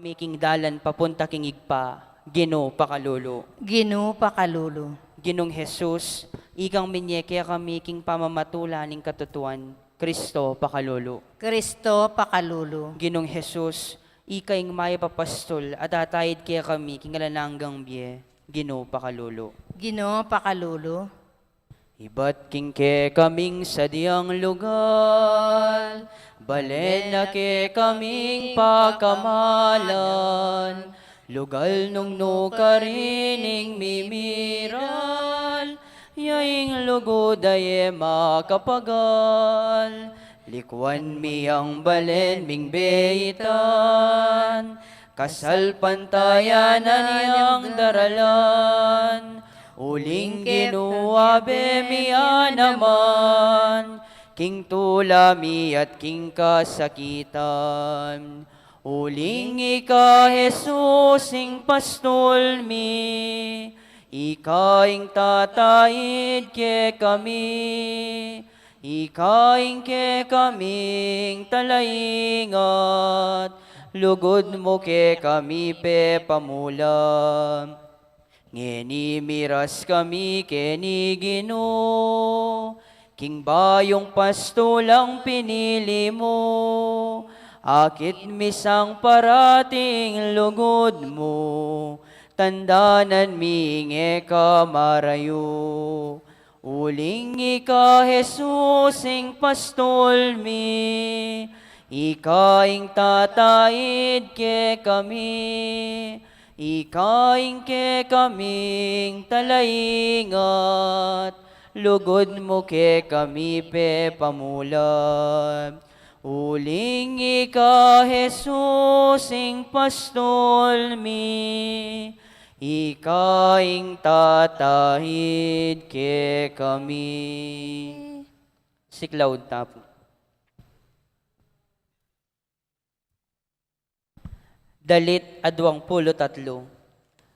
making dalan papunta king igpa, Ginoo pakalulu. Ginoo pakalulu. Ginong Jesus, ikang minyeke kami king pamamatula ning katutuan, Kristo pakalulu. Kristo pakalulu. Ginong Jesus, ikaing may papastol at atayid kaya kami king alananggang biye, Ginoo pakalulu. Ginoo pakalulu. Iba't king ke kaming sa diyang lugar, balen na ke kaming pagkamalan, lugal nung no karining mimiral, yaing lugod ay makapagal, likwan mi ang balen ming beitan, kasal pantayanan niyang daralan, uling ginuwabe miya naman, king tulami at king kasakitan. Uling ika Jesus ing pastol mi, ikaing tatayid ke kami, ikaing ke kaming talaingat, lugod mo ke kami pe pamulam. Ngeni miras kami keni Ginoo, king bayong pastulang pinili mo, akit misang parating lugod mo, tandanan minge kamarayo. Uling ika Jesus ing pastol mi, ikaing tatayid ke kami, ikaing ke kaming talaingat, lugod mo ke kami pe pamulam. Uling ika Jesus ing pastol mi, ikaing tatahid ke kami. Siklaud tapo. Dalit adwang pulo tatlo,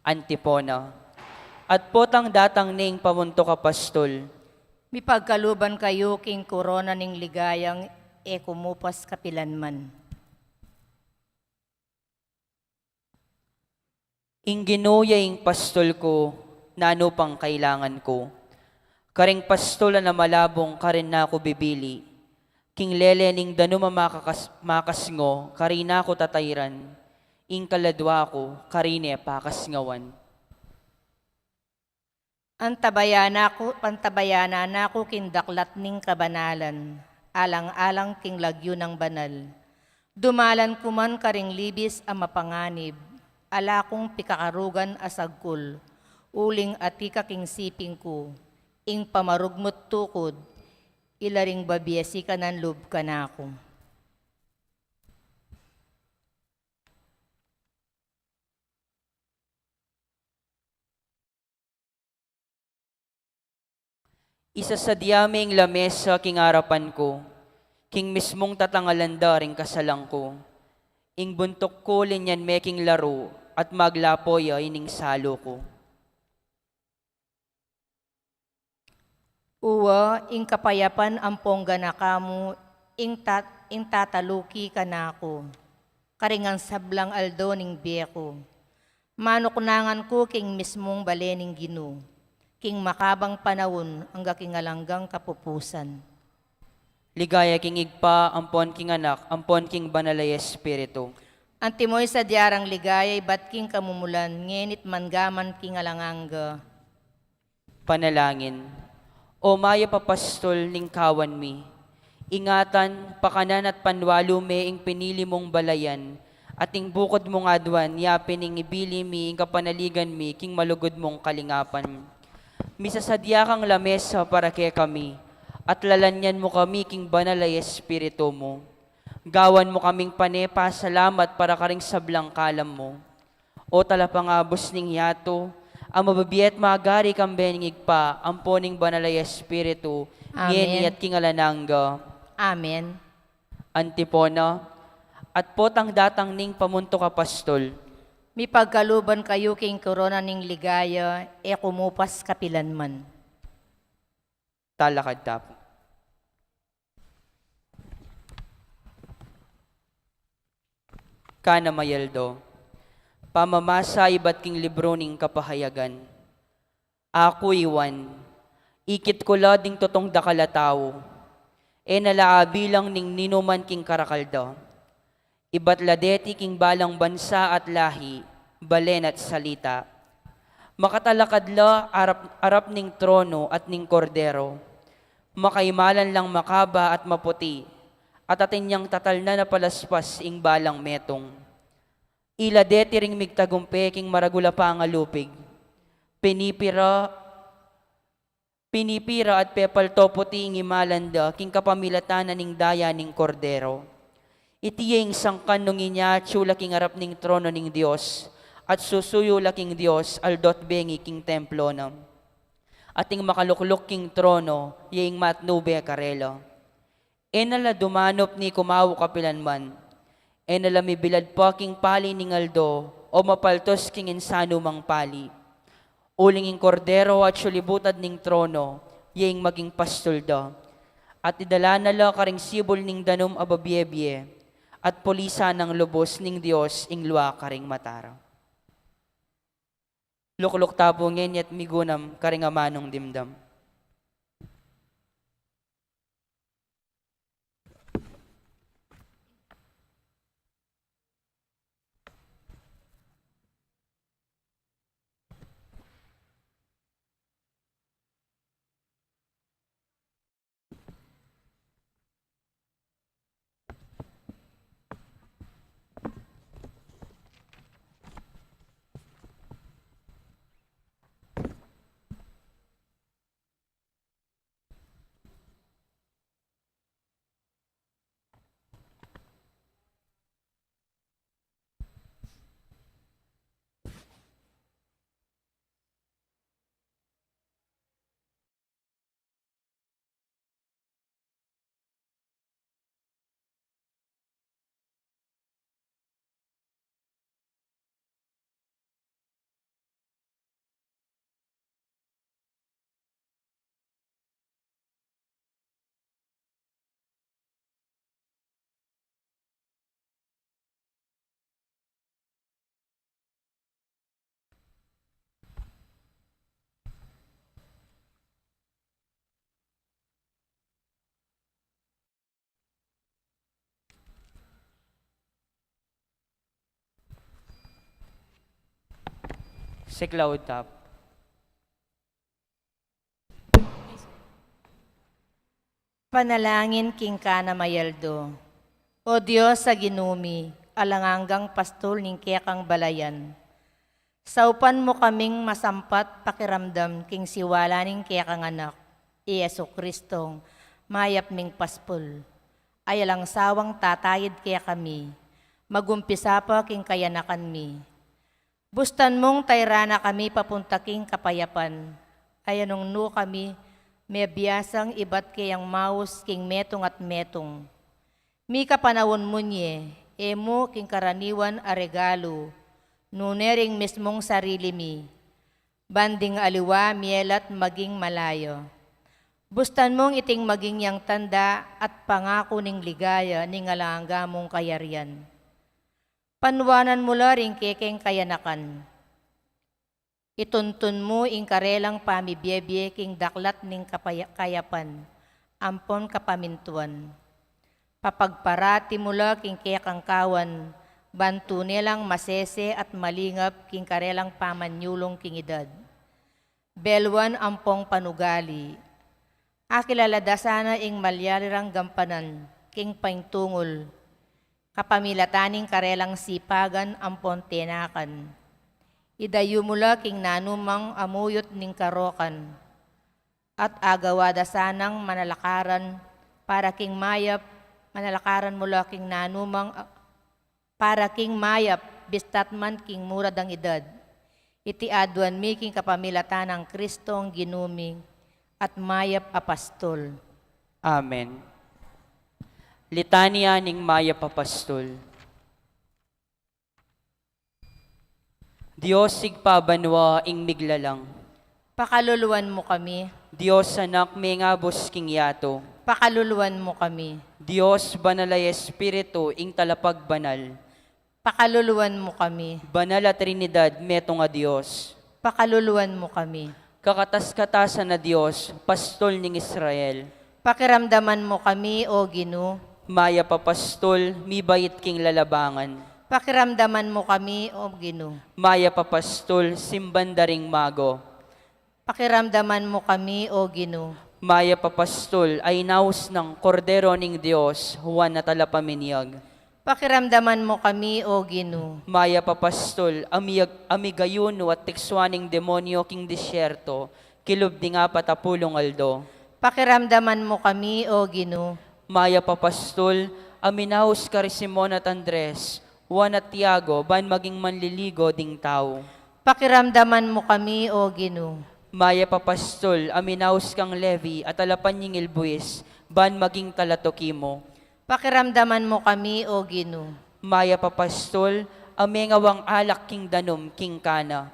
antipona. At potang datang ning pamunto ka pastol, Mipagkaluban kayo king korona ning ligayang kumupas kapilanman. ing ginuya ing pastol ko, nano pang kailangan ko. Karing pastol na malabong karin na ako bibili, king lele ning dano makasngo, karina ko tatayran, ing kaladwa ko, karine pakasngawan. Pantabayana na ko kindaklat ning kabanalan, alang-alang king lagyo ng banal. Dumalan kuman karing libis ang mapanganib, ala kong pikakarugan asagkul, uling atika king siping ko, ing pamarugmot tukod, ilaring babiasi ka ng loob ka na ako. Isa sa diyaming lamesa king arapan ko, king mismong tatangalanda ring kasalang ko. Ing buntok ko linyan meking laro, at maglapoy ay ning salo ko. Uwa, ing kapayapan ang pongga na kamo, ing tataluki ka na ako. Karingang sablang aldo ning biyeko. Manuknangan ko king mismong balening Ginoo, king makabang panahon ang gakingalanggang kapupusan. Ligaya king igpa, ampon king anak, ampon king banalay espiritu. Antimoy sa diarang ligayay bat king kamumulan, ngenit manggaman king alanganga. Panalangin. O maya papastol ning kawan mi, ingatan, pakanan at panwalo me ing pinili mong balayan, at ing bukod mong adwan, yapin ing ibili mi, ing kapanaligan mi, king malugod mong kalingapan. Misasadya kang lamesa para kay kami, at lalanyan mo kami king banalay espiritu mo. Gawan mo kaming panepa, salamat para karing sablang kalam mo. O talapangabos ning yato, ang mababiyat magari kang beningig pa, ang poning banalay espiritu, Amen. ngeni at kingalananga. Amen. Antipona, at potang datang ning pamunto ka pastol, Mipagkaluban kayo king korona ning ligaya, kumupas kapilanman. talakad tapo. Kana mayaldo, pamamasa iba't king libro ning kapahayagan. Ako iwan, ikit ko la ding totong dakalataw, nalaabilang ning ninuman king karakalda. Iba't ladeti king balang bansa at lahi, balen at salita. Makatalakadla arap ning trono at ning kordero. Makaimalan lang makaba at maputi, at atinyang tatal na napalaspas ing balang metong. Ila deti ring migtagumpe king maragula pa nga lupig. Pinipira at pepalto puti ing imalanda king kapamilatan ning daya ning kordero. Itiyeng sangkan nung inya tsula king arap ning trono ning Dios at susuyo la king Dios aldot bengi king templo nam. Ating makaluklok king trono yeing matnube karelo. Enala dumanop ni kumawo kapilanman. Enala mibilad pa king pali ning aldo o mapaltos king insano mang pali. Uling ing kordero at sulibutad ning trono yeing maging pastulda. At idala nala karing sibol ning danom ababyebye at polisa ng lubos ning Dios ing luwa karing matara. Lukluk tapo ngenyet migunam karing amanong dimdam. Si Cloud Top. Panalangin king kana mayaldo. O Diyos sa ginumi, alanganggang pastol ning kekang balayan. Saupan mo kaming masampat pakiramdam king siwala ning kekang anak, Yesu Kristong, mayap ming paspol. Ay alang sawang tatayid kaya kami, magumpisa pa king kayanakan mi. Bustan mong tayrana kami papunta king kapayapan, ay anong no kami, may biyasang iba't kayang maus king metong at metong. Mi kapanawon mo niye, emo king karaniwan a regalo, nunering mismong sarili mi, banding aliwa mielat maging malayo. Bustan mong iting maging yang tanda at pangako ning ligaya ning alangga mong kayarian. Panwanan mo la ring kekeng kayanakan. Ituntun mo ing karelang pamibyebye king daklat ning kayapan, ampon kapamintuan. Papagparati mo la king kekang kawan, bantu nilang masese at malingap king karelang pamanyulong king edad. Belwan ampong panugali. Akilala sana ing malyalirang gampanan, king paingtungol, kapamilataning karelang sipagan ampon tenakan. Idayu mula king nanumang amuyot ning karokan, at agawada sanang manalakaran para king mayap, manalakaran mula king nanumang para king mayap, bistatman king muradang edad. Iti aduan mi king kapamilatan ng Kristong ginuming at mayap apastol. Amen. Litanya ning mayap apastol. Diyos sigpabanwa ing miglalang. Pakaluluwan mo kami, Diyos anak may ngabos king yato. pakaluluwan mo kami. Diyos banalay espiritu ing talapag banal. Pakaluluwan mo kami. Banal at Trinidad, metong a Dios. Pakaluluwan mo kami. Kakatas-katasan na Diyos, pastol ning Israel. Pakiramdaman mo kami, O Ginoo. Maya papastol, mi bayit king lalabangan. Pakiramdaman mo kami, O Ginoo. Maya papastol, simbandaring mago. Pakiramdaman mo kami, O Ginoo. Maya papastol, ay naus ng kordero ning Diyos, Juan na talapaminiag. Pakiramdaman mo kami, O Ginoo. Maya papastol, amigayuno at tikswaning demonyo king disyerto, kilub di nga patapulong aldo. Pakiramdaman mo kami, O Ginoo. Maya papastol, aminaus kari Simon at Andres, Juan at Tiago, ban maging manliligo ding tao. Pakiramdaman mo kami, O Ginoo. Maya papastol, aminaus kang Levi at alapan nying ilbuis, ban maging talatokimo. Pakiramdaman mo kami, O Ginoo. Maya papastol, amengawang alak king danom king kana.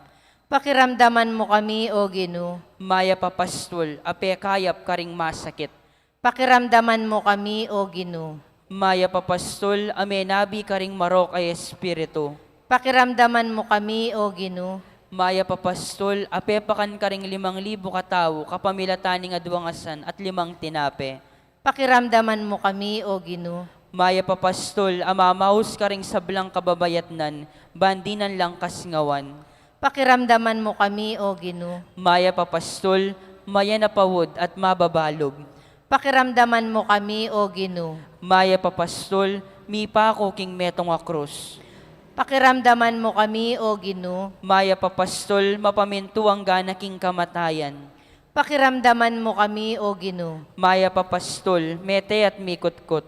Pakiramdaman mo kami, O Ginoo. Maya papastol, ape kayap karing masakit. Pakiramdaman mo kami, O Ginoo. Maya papastol, amenabi karing marok ay espiritu. Pakiramdaman mo kami, O Ginoo. Maya papastol, apepakan karing 5,000 katao, kapamilataning adwangasan at 5 tinape. Pakiramdaman mo kami, O Ginoo. Maya papastol, amamaus karing sablang kababayatnan, bandinan lang kasngawan. Pakiramdaman mo kami, O Ginoo. Maya papastol, maya napawod at mababalog. Pakiramdaman mo kami, O Ginoo. Maya papastol, mipa ko king metong a krus. Pakiramdaman mo kami, O Ginoo. Maya papastol, mapaminto ang gana king kamatayan. Pakiramdaman mo kami, O Ginoo. Maya papastol, mete at mikutkot.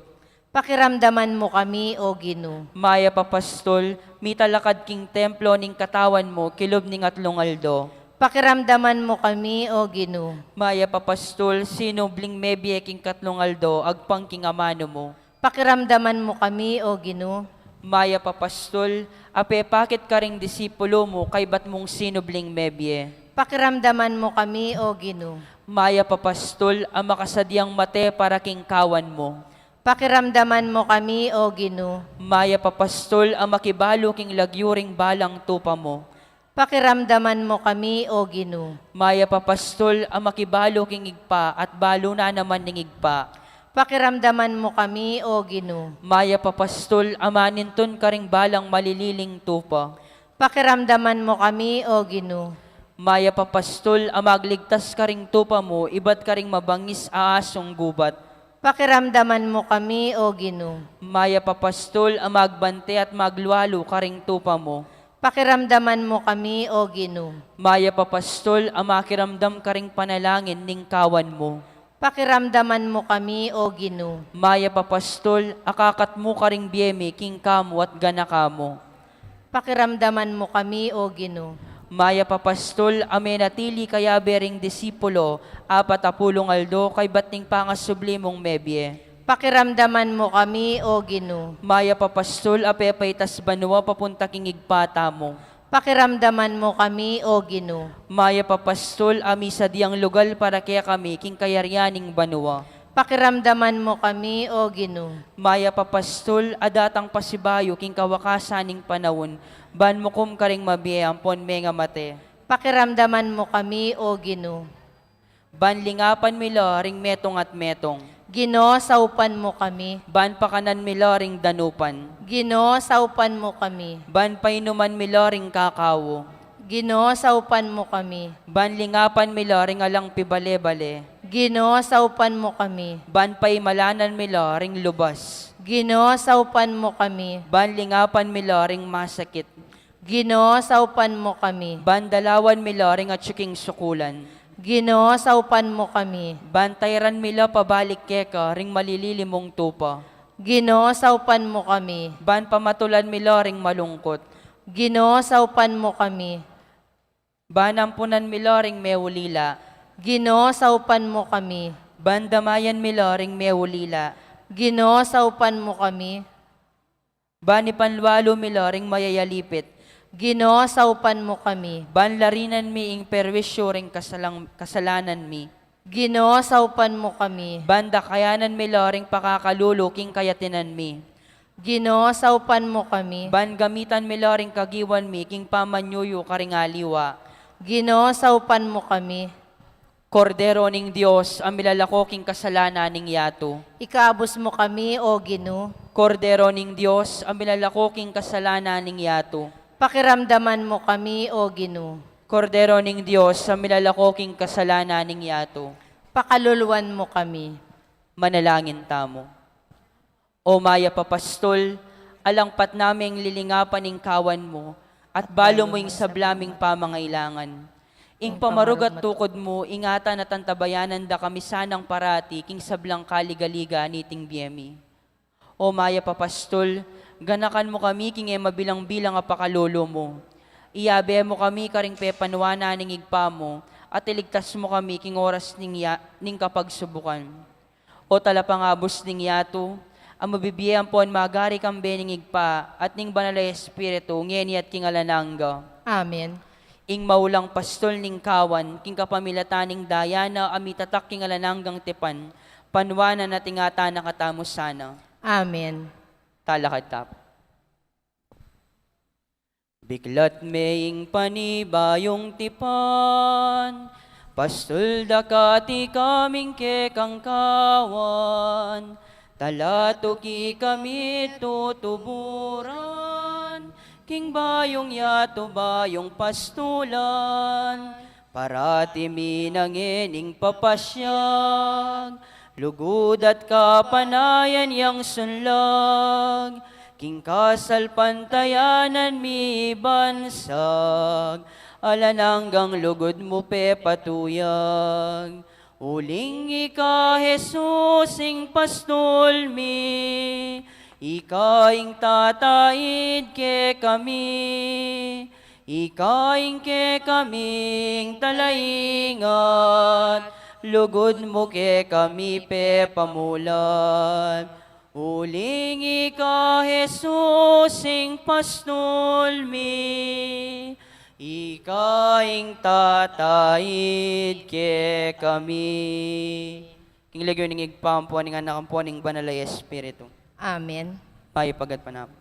Pakiramdaman mo kami, O Ginoo. Maya papastol, mitalakad king templo ning katawan mo, kilub ning atlong aldo. Pakiramdaman mo kami, O Ginoo. Maya papastol, sinubling mebye king katlong aldo, agpang king amano mo. Pakiramdaman mo kami, O Ginoo. Maya papastol, ape pakit ka ring disipulo mo, kay bat mong sinubling mebye. Pakiramdaman mo kami, O Ginoo. Maya papastol, ang makasadyang mate para king kawan mo. Pakiramdaman mo kami, O Ginoo. Maya papastol, ang makibalo king lagyuring balang tupa mo. Pakiramdaman mo kami, O Ginoo. Maya papastol, ang makibalo king igpa at balo na naman ning igpa. Pakiramdaman mo kami, O Ginoo. Maya papastol, amaninton ka ring balang malililing tupa. Pakiramdaman mo kami, O Ginoo. Maya papastol, amagligtas ka ring tupa mo, iba't ka ring mabangis aasong gubat. Pakiramdaman mo kami, O Ginoo. Maya papastol, amagbante at magluwalo ka ring tupa mo. Pakiramdaman mo kami, O Ginoo. Maya papastol, amakiramdam ka ring panalangin ning kawan mo. Pakiramdaman mo kami, O Ginoo. Maya papastol, akakat mo ka ring biyeme king kamo at ganakamo. Pakiramdaman mo kami, O Ginoo. Maya papastol, amenatili kaya bering disipulo, 40 aldo, kay bating pangasublimong mebye. Pakiramdaman mo kami, O Ginoo. Maya papastol, apepaitas banwa papunta king igpata mo. Pakiramdaman mo kami, O Ginoo. Maya papastol, amisa diyang lugal para kaya kami, king kayaryaning banwa. Pakiramdaman mo kami, O Ginoo. Maya papastol, adatang pasibayo, king kawakasaning panahon, ban mo kum karing mabiyampon menga mate. Pakiramdaman mo kami, O Ginoo. Ban lingapan mila ring metong at metong. Ginoo, saupan mo kami. Ban pakanan mila ring danupan. Ginoo, saupan mo kami. Ban painuman mila ring kakawo. Ginoo, saupan mo kami. Ban lingapan mila ring alang pibale-bale. Ginoo, saupan mo kami. Ban paimalanan mila ring lubas. Ginoo, saupan mo kami. Ban lingapan mila ring masakit. Ginoo, saupan mo kami. Ban dalawan mila ring atsuking sukulan. Ginoo, saupan mo kami. Bantayran mila pabalik keka ring malililimong tupa. Ginoo, saupan mo kami. Ban pamatulan mila ring malungkot. Ginoo, saupan mo kami. Ban ampunan mila ring mewulila. Ginoo, saupan mo kami. Ban damayan mila ring mewulila. Ginoo, saupan mo kami. Ban ipanlualo mila ring mayayalipit. Ginoo, saupan mo kami. Ban larinan mi ing perwisyo ring kasalanan mi. Ginoo, saupan mo kami. Ban dakayanan mila ring pakakalulo king kayatinan mi. Ginoo, saupan mo kami. Ban gamitan mi laring kagiwan mi, king pamanyuyo karingaliwa. Ginoo, saupan mo kami. Kordero ning Dios, ang milalako king kasalanan ning yato. Ikabos mo kami, O Ginoo. Kordero ning Dios, ang milalako king kasalanan ning yato. Pakiramdaman mo kami, O Ginoo. Kordero ning Dios, ang milalako king kasalanan ning yato. Pakaluluwan mo kami. Manalangin tamo. O maya papastol, alangpat naming lilingapan ning kawan mo, at balo mo ing sablaming pamangailangan. Ing pamarugat tukod mo, ingatan at antabayanan da kami sanang parati, king sablang kaligaliga niting biyemi. O maya papastol, ganakan mo kami king mabilang-bilang apakalolo mo. Iyabe mo kami karing pepanwana ning igpa mo, at iligtas mo kami king oras ning kapagsubukan. O talapangabos ning yato, ang mabibiyan po ang magari kang beningig pa at ning banalay espiritu ngeni at king alanangga. Amen. Ing maulang pastol ning kawan, king kapamilataning dayana amitatak king alananggang tipan, panwana na tingata nakatamos sana. Amen. Talakad tap. Biglat maying panibayong tipan, pastol dakati kaming kekang kawan, talatuki kami tutuburan, king bayong yato bayong pastulan, parati minangining papasyag, lugod at kapanayan yang sunlag, king kasal pantayanan mi bansag, alananggang lugod mo pe patuyag. Uling ika Jesus ing pastol mi, ikaing tataid ke kami, ikaing ke kaming talaingat, lugod mo ke kami pe pamulan. Uling ika Jesus ing pastol mi, ikaing tataid ke kami. King legyo ning igpampo ning anakampo ning banalay espiritu. Amen. Paipagad panap.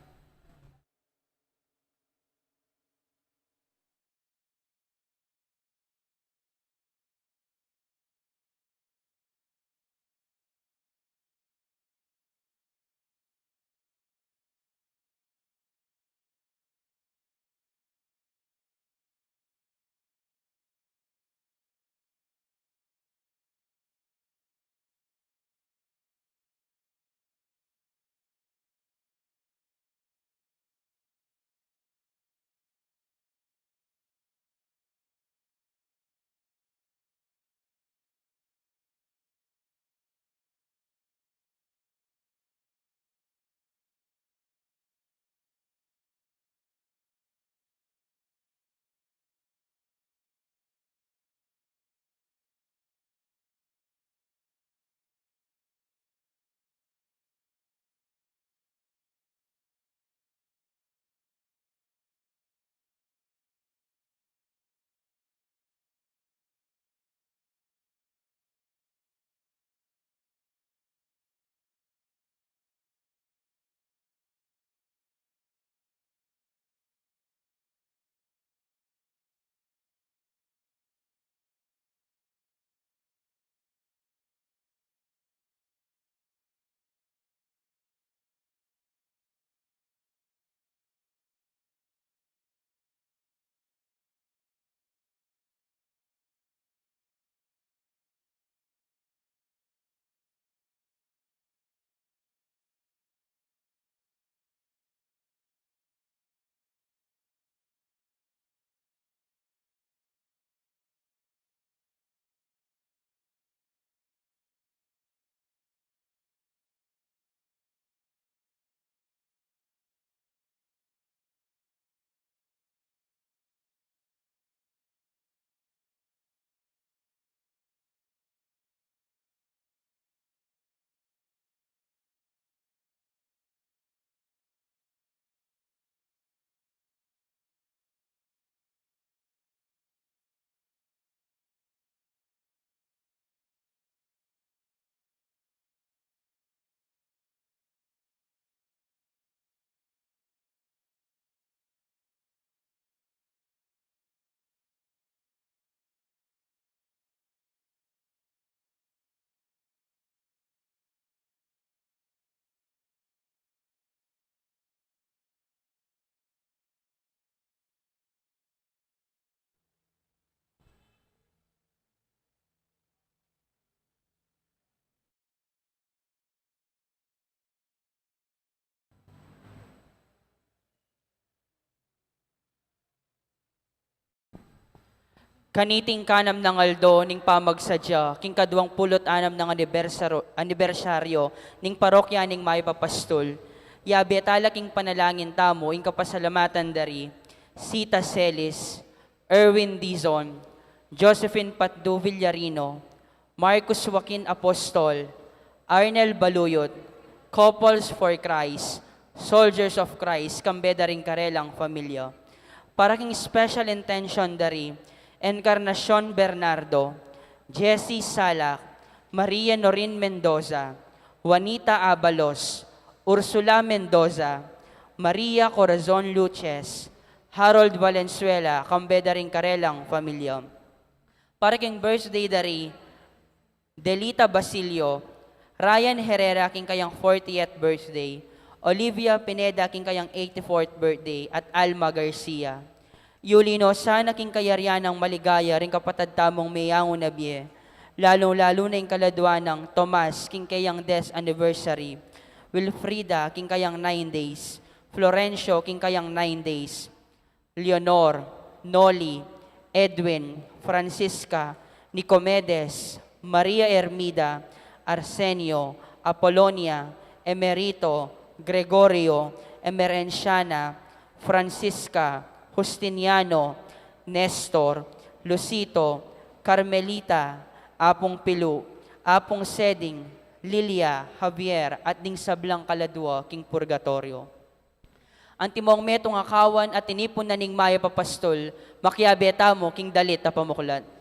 Kaniting kanam ng aldo ning pamagsadya, king kadwang pulot anam ng anibersaryo, ning parokya ning may papastol. Yabe talaking panalangin tamo, ing kapasalamatan dari, Sita Celis, Erwin Dizon, Josephine Patdu Villarino, Marcus Joaquin Apostol, Arnel Baluyot, Couples for Christ, Soldiers of Christ, kambeda ring karelang pamilya. Para king special intention dari, Encarnacion Bernardo, Jessie Salak, Maria Norin Mendoza, Juanita Abalos, Ursula Mendoza, Maria Corazon Luces, Harold Valenzuela, kambeda ring karelang pamilya. Para king birthday dari, Delita Basilio, Ryan Herrera king kayang 40th birthday, Olivia Pineda king kayang 84th birthday, at Alma Garcia. Yulino, sana king kayaryan ng maligaya ring kapatad tamong mayango na biye, lalong-lalo na yung kaladwa ng Tomas king kayang 10th anniversary, Wilfrida king kayang 9 days, Florencio king kayang 9 days, Leonor, Noli, Edwin, Francisca, Nicomedes, Maria Ermida, Arsenio, Apolonia, Emerito, Gregorio, Emerenciana, Francisca, Justiniano, Nestor, Lucito, Carmelita, Apong Pilu, Apong Seding, Lilia, Javier, at ding sablang kaladwa king purgatorio. Antimong metong akawan at tinipon na ning maya papastol, makiabeta mo king dalit na pamuklat.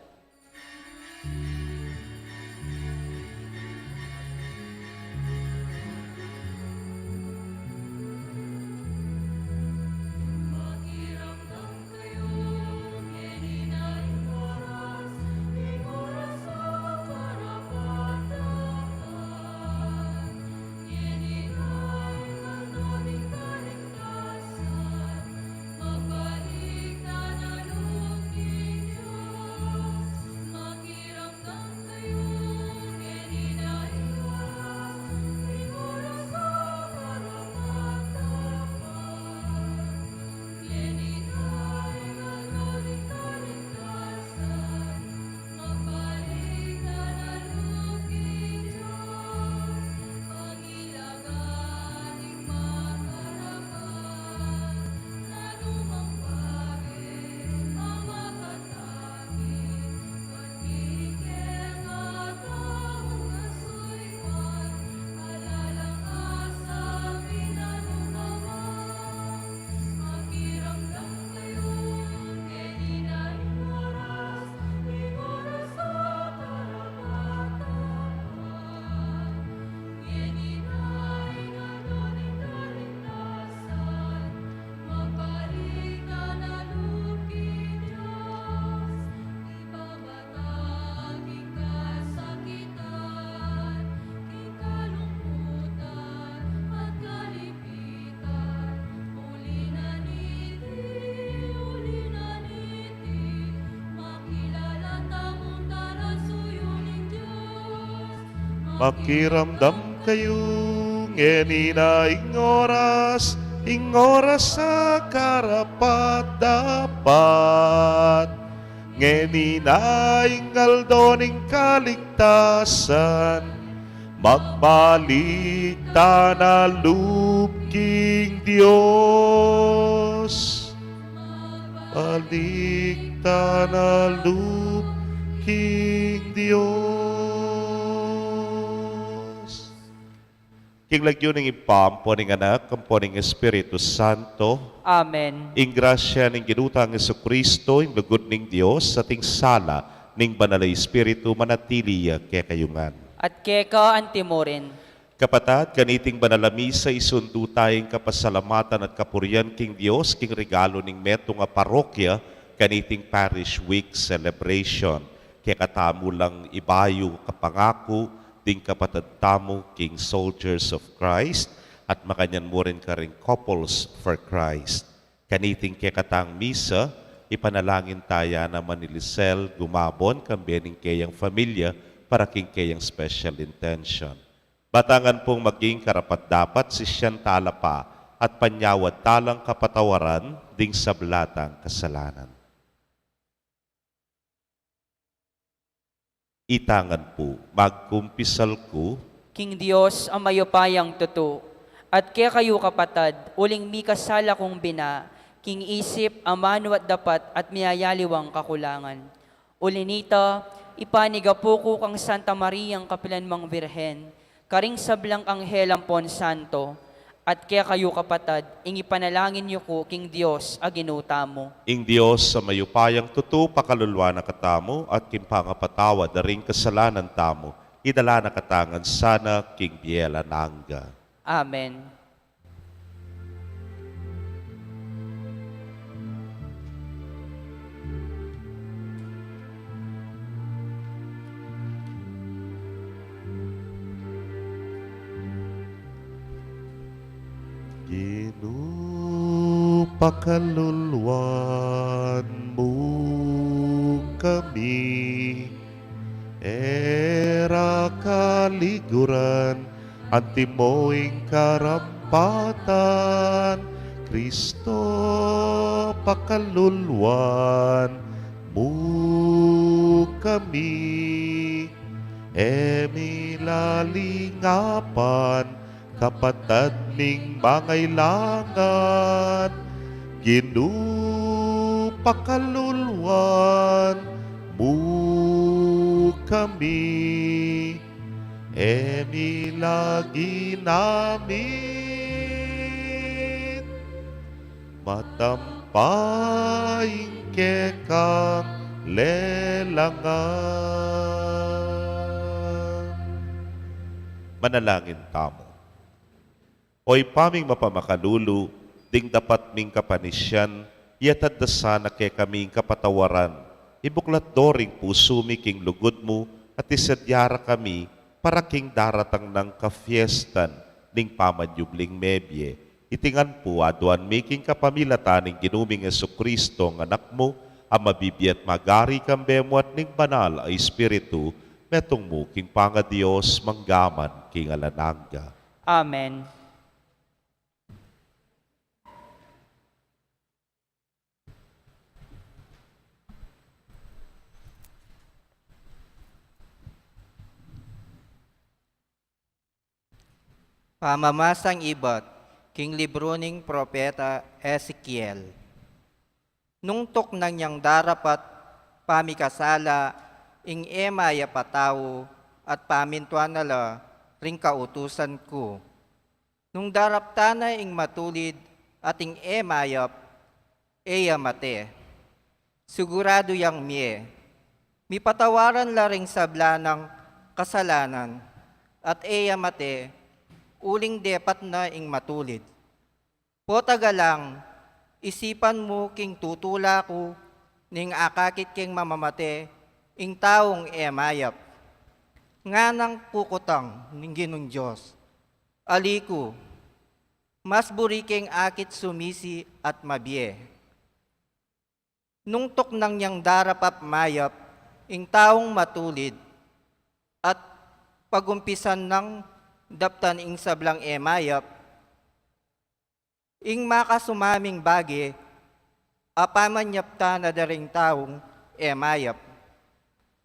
Makiramdam kayo ngenina ing oras sa karapat dapat. Ngenina ing aldoning kaligtasan, magbalik ta na lubking Diyos. Balik ta na lubking Diyos. King lagyo ng ipampo ng anak, kampo ng Espiritu Santo, Amen. ing grasya ng ginutang Jesucristo, ing lugod ng Diyos, sa ting sala ng banalay Espiritu manatili kaya kayungan. At keka antimorin. Kapatad, kaniting banalamisa isundu tayong kapasalamatan at kapurian king Diyos, king regalo ning meto nga parokya, kaniting Parish Week celebration. Kaya katamo lang ibayo kapangako, ding kapatad tamo king Soldiers of Christ, at makanyan mo rin ka rin Couples for Christ. Kaniting kaya katang misa, ipanalangin taya na Manilisel, gumabon, kambiyaning kayang familia, para king kayang special intention. Batangan pong maging karapat-dapat si siyan talapa at panyawad talang kapatawaran ding sablatang kasalanan. Itangan po, magkumpisal ko, King Dios ang mayupayang tuto, at kaya kayo kapatad, uling mi kasala kong bina, king isip, amano at dapat at miyayaliwang kakulangan. Ulinita, ipaniga po ko kang Santa Mariang Kapilanmang Birhen, karing sablang anghel ang pon santo, at kaya kayo kapatad, ing ipanalangin niyo ko, King Dios, aginuta mo. ing Diyos sa mayupayang tuto, pakalulwa na katamo, at kimpangapatawa na ring kasalanan tamo, idala na katangan sana, King Biela Nanga. Amen. Pakaluluan mo kami, era kaliguran, antimoing karampatan, Kristo pakaluluan mo kami, emilalingapan, kapatad ning mangailangan, ginupakaluluan mo kami, emilagi namin, matampaing kekang lelangan. Manalangin tamo. Oy paming mapamakalulu, ding dapat ming kapanisyan, yatad da sana kay kaming kapatawaran. Ibuklat doring puso mi king lugod mo, at isadyara kami, para king daratang ng kafiestan, ning pamanyubling mebye. Itingan po aduan mi king kapamilataning ginuming Jesucristo ng anak mo, ang mabibiyat magari kambemo at ning banal ay Espiritu, metong mo king panga Diyos manggaman king alananga. Amen. Pamamasang ibat, king libro ning propeta Ezekiel. Nung tok nang niyang darapat, pamikasala, ing emaya patawo, at pamintuan nala, ring kautusan ko. Nung daraptana ing matulid, at ing emayap, eya mate. Sigurado yang mie. Mi patawaran la ring sabla ng kasalanan, at eya mate, uling depat na ing matulid. Potaga lang, isipan mo king tutula ko, ning akakit king mamamate, ing taong emayap. Nga nang kukutang ning Ginong Diyos. Aliku, mas buriking akit sumisi at mabye. Nung tok nang niyang darapap mayap, ing taong matulid, at pagumpisan ng daptan ing sablang emayap, ing makasumaming bagi, apamanyapta na daring taong emayap,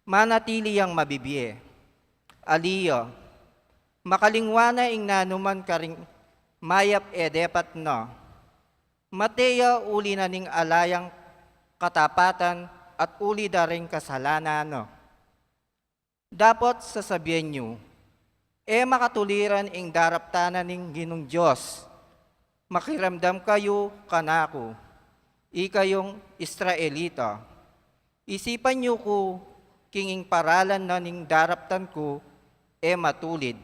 manatili ang mabibye. Aliyo, makalingwana ing nanuman karing mayap edepat no, mateya uli na ning alayang katapatan at uli daring kasalanan no. Dapat sasabihin nyo, makatuliran ing daraptanan ning Ginong Diyos. Makiramdam kayo kanako, ikayong Israelita. Isipan niyo ko, kinging paralan na ning daraptan ko, matulid.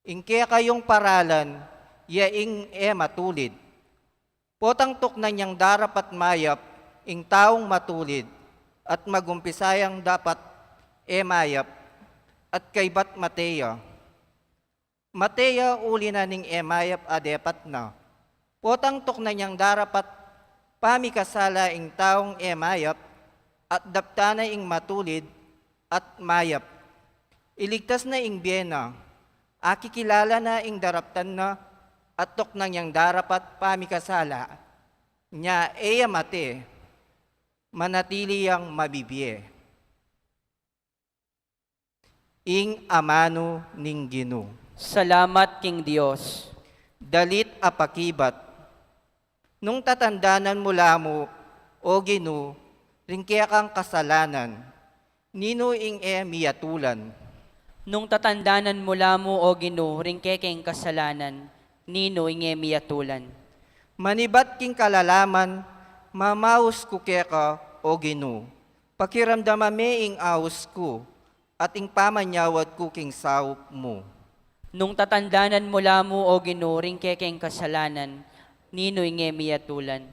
Ingke kayong paralan, yaing matulid. Potang tok na niyang darapat mayap, ing taong matulid, at magumpisayang dapat mayap, at kay Bat Mateya. Mateya uli na ning emayap adepat na. Potang tok na niyang darapat pamikasala ing taong emayap at daptana ing matulid at mayap. Iligtas na ing biyena, akikilala na ing daraptan na at tok na niyang darapat pamikasala. Nya eya mate, manatili ang mabibye. ing amano ning Ginoo. Salamat king Dios. Dalit apakibat, nung tatandanan mula mo, o Ginoo, ringkaya kang kasalanan, nino ing miyatulan. Nung tatandanan mula mo, O Ginoo, ringkekeng kasalanan, nino inge miyatulan. Manibat king kalalaman, mamaus ko keka, o Ginoo. Pakiramdamame ing awos ko, at ing pamanyawad ko king saup mo. Nung tatandanan mula mo, O Ginoo, ringkekeng kasalanan, nino inge miyatulan.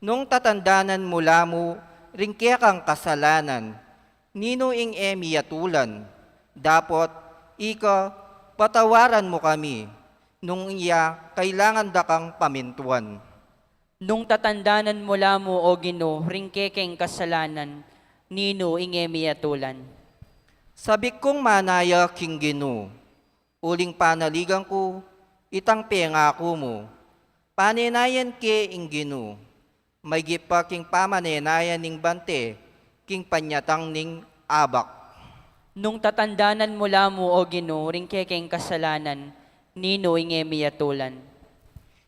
Nung tatandanan mula mo, ringkaya kang kasalanan, nino ing miyatulan. Dapat, ika, patawaran mo kami, nung iya kailangan da kang pamintuan. Nung tatandanan mula mo, O Ginoo, ringkekeng kasalanan, nino inge miyatulan. Sabik kong manaya king Ginoo, uling panaligan ko, itang pengako mo. Panenayan ke ing Ginoo, may gipa king pamanenayan ning bante, king panyatang ning abak. Nung tatandanan mula mo, O Ginoo, ringkekeng kasalanan, nino inge miyatulan.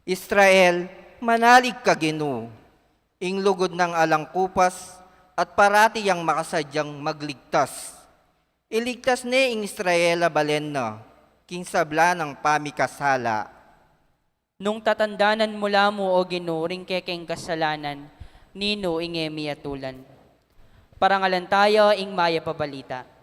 Israel, manalig ka Ginoo, ing lugod ng alangkupas, at parati yang makasadyang magligtas. Iligtas ne ing Israel balen na, king sabla ng pamikasala. Nung tatandanan mula mo, O Ginoo, ringkekeng kasalanan, nino inge miyatulan. Parangalan tayo ing maya pabalita.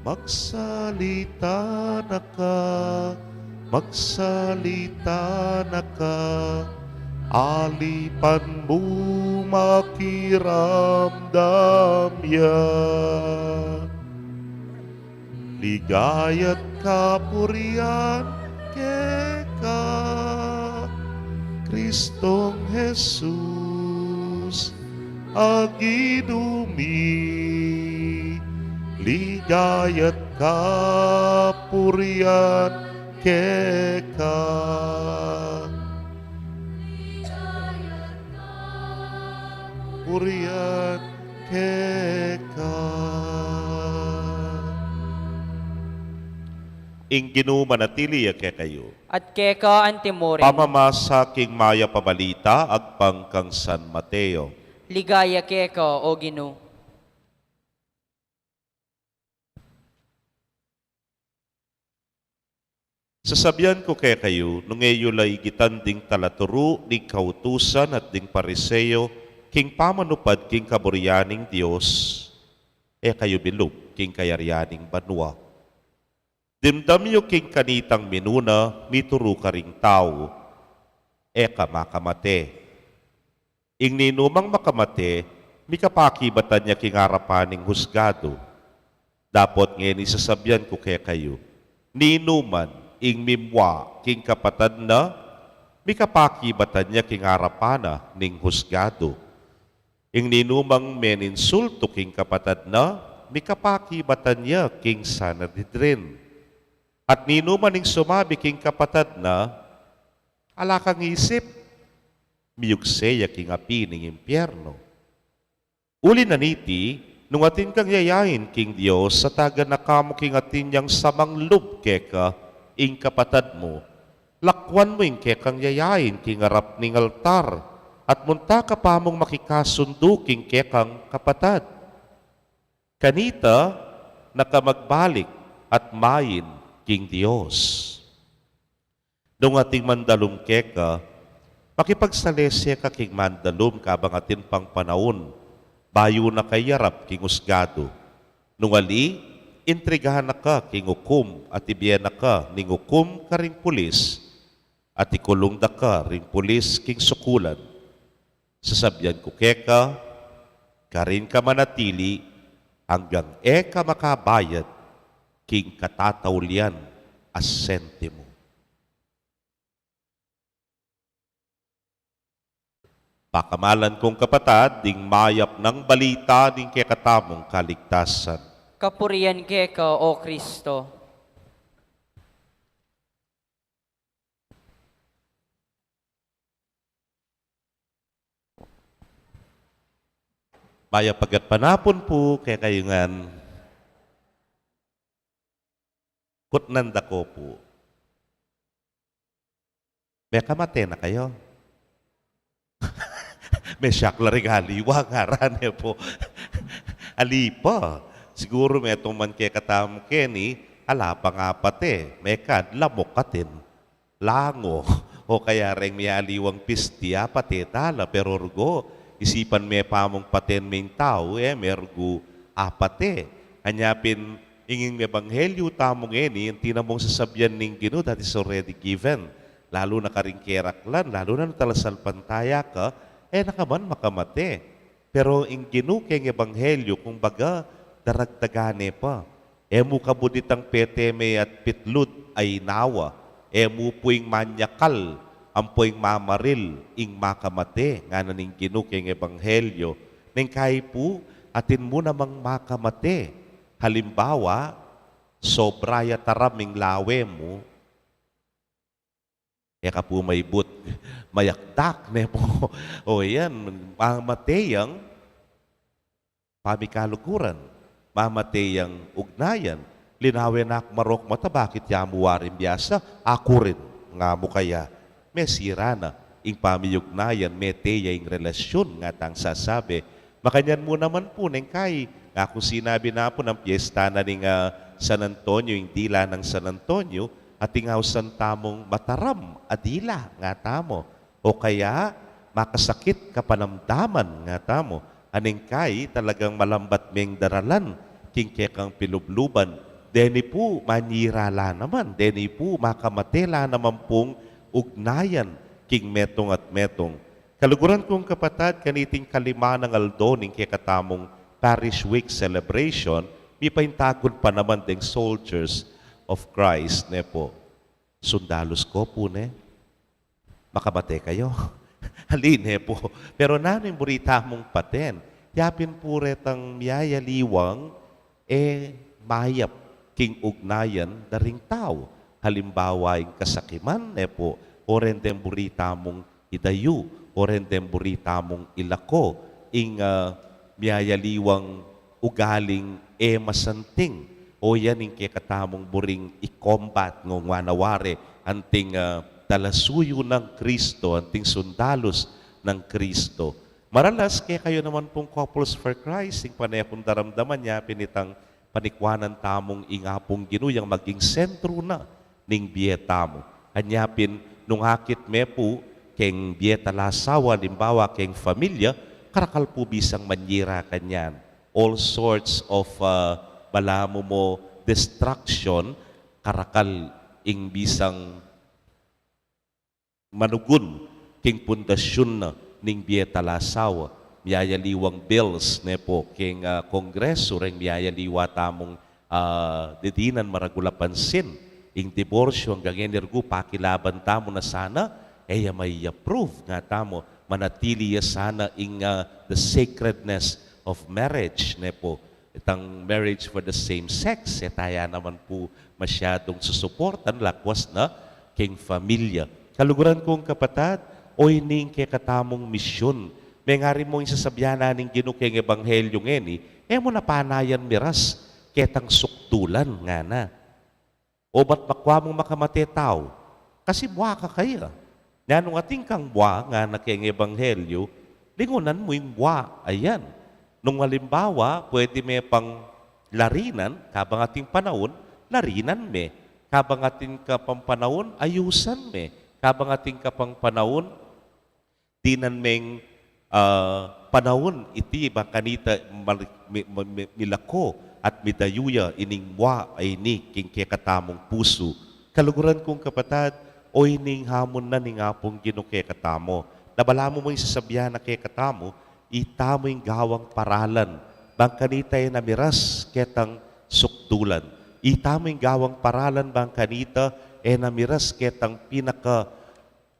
Magsalita na ka, magsalita na ka, alipan mo makiramdam yan. Ligaya't kapurian keka, Kristong Jesus, aginumi. Ligaya't kapurian keka. Purian keka. Ing Ginoo manatili kayo. At keka antimore, Pamamasa king maya pabalita agpang kang San Mateo. ligaya keka, O Ginoo. Sasabihan ko kayo, nung eyo lay gitan ding talaturo, ding kautusan at ding pariseyo, king pamanupad king kaburyaning Diyos, kayo bilog king kayaryaning banwa. Dimdamyo king kanitang minuna, mituro ka ring tao, makamate. Ing ninumang makamate, mikapakibatan niya king harapaning husgado. Dapat ngayon isasabihan ko kayo, ninuman, ing mimwa king kapatad na, mikapakibatan niya king harapana ning husgado. Ing ninumang meninsulto king kapatad na, mikapakibatan niya king Sanhedrin. At ninuman ing sumabi king kapatad na, ala kang isip, miyugseya king api ning impyerno. Uli na niti, nung atin kang yayain king Diyos, sa taga na kamo king atin yang samang lub keka, ing kapatad mo, lakwan mo ing kekang yayain king arap ning altar, at munta ka pa mong makikasundo king kekang kapatad. Kanita, nakamagbalik at mayin king Dios. Nung ating mandalum keka, makipagsalesya ka king mandalum kabang atin pang panahon, bayo na kayarap king usgado. Nung ali, intrigahan na ka king ukum at ibiyan na ka ning ukum ka ring pulis at ikulong da ka ring pulis king sukulan. Sasabyan ko keka, karin ka manatili hanggang eka makabayad king katataulian as sentimo. Pakamalan kong kapatad, ding mayap ng balita ding kekatamong kaligtasan. Kapurian keka, O Kristo. Mayap pagat panapon po, kaya kayungan kutnanda ko po. May kamate na kayo. May syakla rin haliwa, ngaran po. Alipa. Siguro may itong man kaya katamo Kenny, ala pa nga pati. May kad, lamok katin. Lango. O kaya rin may aliwang pistia, pati tala. Pero urgo, isipan may pamong paten may tao, mergo apate. Anyapin, ingin may ebanghelyo tamong yung tinamong sasabyan ning Ginoo, that is already given. Lalo na karing keraklan, lalo na talasal pantaya ka, nakaman makamate. Pero ing Ginoo keng ebanghelyo, kung baga, daragdagane pa. Emu kabuditang peteme at pitlud ay nawa. Emu puing manyakal, ampoing mamaril, ing makamate. Nga na ning Ginoo keng ebanghelyo. Neng kay po, atin mo namang makamate. Halimbawa, sobraya taraming lawe mo, ka po may but, mayakdak, ne po. O yan, mamateyang pamikalukuran, mamateyang ugnayan, linawin na marok mata, bakit yamuwarin biyasa? Ako rin, nga mo kaya, may sira na, ing pamiyugnayan, may teya ing relasyon, nga tang sasabi. Makanyan mo naman po, neng kay, nga kung sinabi na po ng piyesta na ning San Antonio, yung dila ng San Antonio, at ingawsan tamong mataram, adila, nga tamo. O kaya, makasakit kapanamdaman, nga tamo. Aning kay, talagang malambat meng daralan, king kekang pilubluban. Deni po, manirala naman. Deni po, makamatela naman pong ugnayan, king metong at metong. Kaluguran kong kapatad, kaniting kalima ng aldo, ning kekatamong Parish Week celebration, may paintagon pa naman ding soldiers of Christ, ne po. Sundalos ko po, ne. Makamate kayo. Halin, ne po. Pero namin burita mong paten. Yapin po retang miyayaliwang, mayap king ugnayan daring tao. Halimbawa, yung kasakiman, ne po. O rendem burita mong idayu. O rendem burita mong ilako. Ing miyayaliwang ugaling masanting. O yan yung kekatamong buring i-combat ng wanawari anting talasuyo ng Kristo, anting sundalos ng Kristo. Maralas, kaya kayo naman pong Couples for Christ, yung panayakong daramdaman niya, pinitang panikwanan tamong ingapong ginuyang maging sentro na ning biyeta mo. Anyapin, nung hakit me po, keng biyeta lasawa, limbawa, keng familia, karakal po bisang manyira kanyan. All sorts of balamo mo distraction, karakal ing bisang manugun king pundasyon na ning biyeta lasawa, miyayaliwang bills ne po king kongreso ring miyayaliwa tamong dedinan maragula pansin ing diborsyo hanggang energo pakilaban tamo na sana may approve nga tamo manatili ya sana ing the sacredness of marriage ne po. Itang marriage for the same sex, taya naman po masyadong susuportan, lakwas na king familia. Kaluguran kong kapatad, o ining kay katamong misyon. May nga rin mo yung sasabyan na ning Ginoo keng ebanghelyo ngeni, mo napanayan miras, ketang suktulan nga na. O ba't makwa mong makamate tao? Kasi buha ka kaya. Nga nung ating kang buwa nga na kayong ebanghelyo, lingunan mo yung buwa. Ayan. Nung halimbawa, pwede may pang larinan, kabang ating panahon, larinan me. Kabang ating kapang panahon, ayusan me. Kabang ating kapang panahon, dinan meng panahon iti ba kanita milako at midayuya ining wa ay ni king katamong puso. Kaluguran kong kapatad, o ining hamon na ning apong ginuke katamo. Nabala mo yung sasabihan na kay katamo, itamo yung gawang paralan. Bang kanita ay namiras ketang sukdulan. Itamo yung gawang paralan bang kanita ay namiras ketang pinaka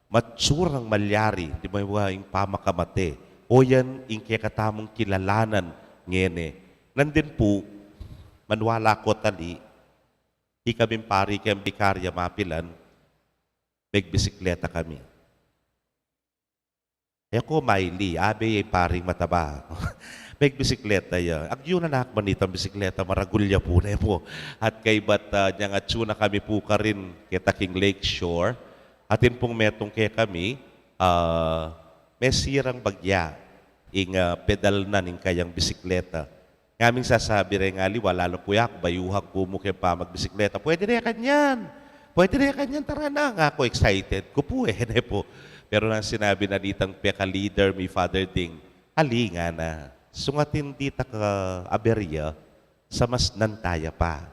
matsurang malyari, di ba yung pamakamate. O yan, yung katamong kilalanan ngene. Nandin po, manwala ko tali, di kami pari kayang bikarya mapilan, may bisikleta kami. E ako, Miley, abe ay paring mataba. May bisikleta ya. Ang yun na nakman nitong bisikleta, maragulya po na po. At kay bat, niyang atsuna kami po ka rin kita King Lake Shore. Atin pong metong kaya kami, may sirang bagya, ing pedal na ning kayang bisikleta. Ngaming sasabi rin nga, wala na po yak, bayuhag po mo kaya pa magbisikleta. Pwede na kanyan. Pwede na kanyan, tara na. Nga ako excited ko po po. Pero nang sinabi na ditang peka leader, may Father Ding, ali nga na, sungatin dita ka aberya, sa mas nantaya pa.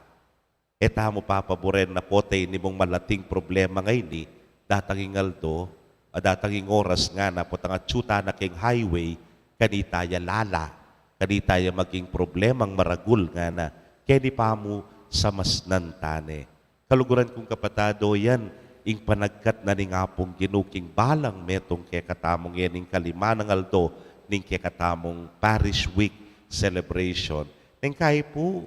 Eta mo papaboren na potay ni mong malating problema ngayon ni, datanging aldo, datanging oras nga na po tanga tsuta na king highway, kanitaya lala, kanitaya maging problemang maragul nga na, kaya pa mo sa mas nantane. Kaluguran kong kapatado yan, ing panagkat na ning apong ginuking balang metong kaya katamong yan ning kalima ng aldo, ning kaya katamong Parish Week celebration. Ning kaya po,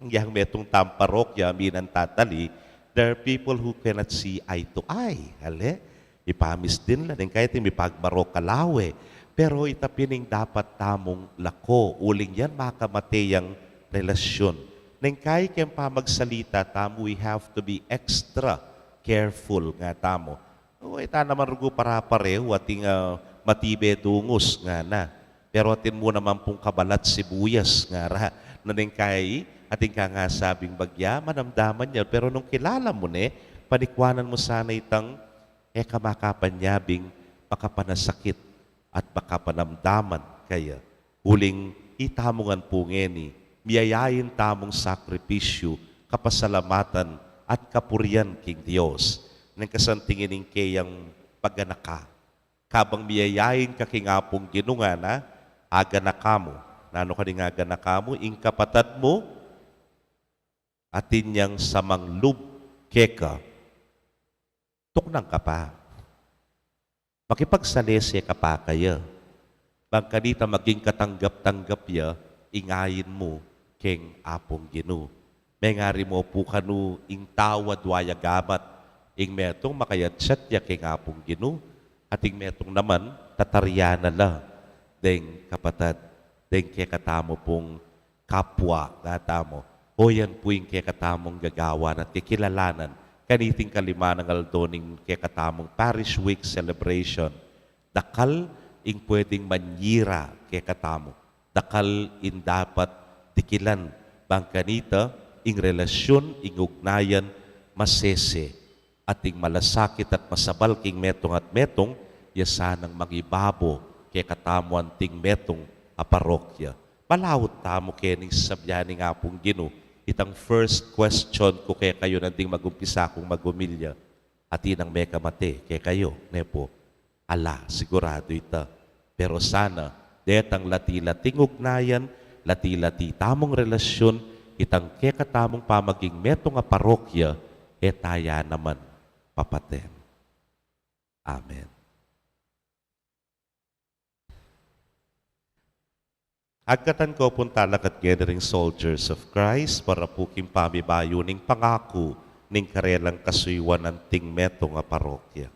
yang metong tamparokya, minan tatali, there are people who cannot see eye to eye. Hale? Ipamis din lang. Kahit may pagbarok kalawe. Pero itapining dapat tamong lako. Uling yan makamateyang relasyon. Nang kahit kayang pamagsalita, tamo, we have to be extra careful nga tamo. O, ita naman rugo para pareho ating matibe dungos nga na. Pero atin mo naman pong kabalat sibuyas nga ra. Naneng kay ating ka nga sabing bagya, manamdaman niya. Pero nung kilala mo panikwanan mo sana itang kamakapanyabing makapanasakit at makapanamdaman kaya. Uling itamongan po ngeni, miyayain tamong sakripisyo, kapasalamatan at kapurian king Diyos. Nang kasantingin kayang paganaka. Kabang miyayain ka kingapong ginungana, aga na kamo. Nano ka rin aga na kamo, ing kapatad mo, atin niyang samang lub keka, tuknang ka pa. Makipagsalesya ka pa kaya. Bang kanita maging katanggap-tanggap ya, ingayin mo keng apong ginu. May ngari mo po kanu ing tawad waya gamat, ing metong makayatsat ya keng apong ginu, at ing metong naman tataryana la, deng kapatad, deng kaya katamo pong kapwa na tamo. O yan po yung kekatamong gagawa at kikilalanan kaniting kalima ng aldoning kekatamong Parish Week celebration. Dakal ing pwedeng manyira kekatamo. Dakal in dapat tikilan bang kanita ing relasyon, ing ugnayan, masese at ing malasakit at masabal king metong at metong yasanang magibabo kekatamo anting metong a parokya. Malawot tamo kening sabyaning apong ginu. Itang first question ko kaya kayo nanding magumpisa kung magumilya at inang meka mate kaya kayo, nepo. Ala, sigurado ita. Pero sana, detang lati-lating ugnayan, lati-lati tamong relasyon, itang kaya katamong pamaging metong a parokya, taya naman papaten. Amen. Agkatan ko puntalak at gathering soldiers of Christ para puking pamibayo ning pangako ning karelang kasuywan ng tingmeto nga parokya.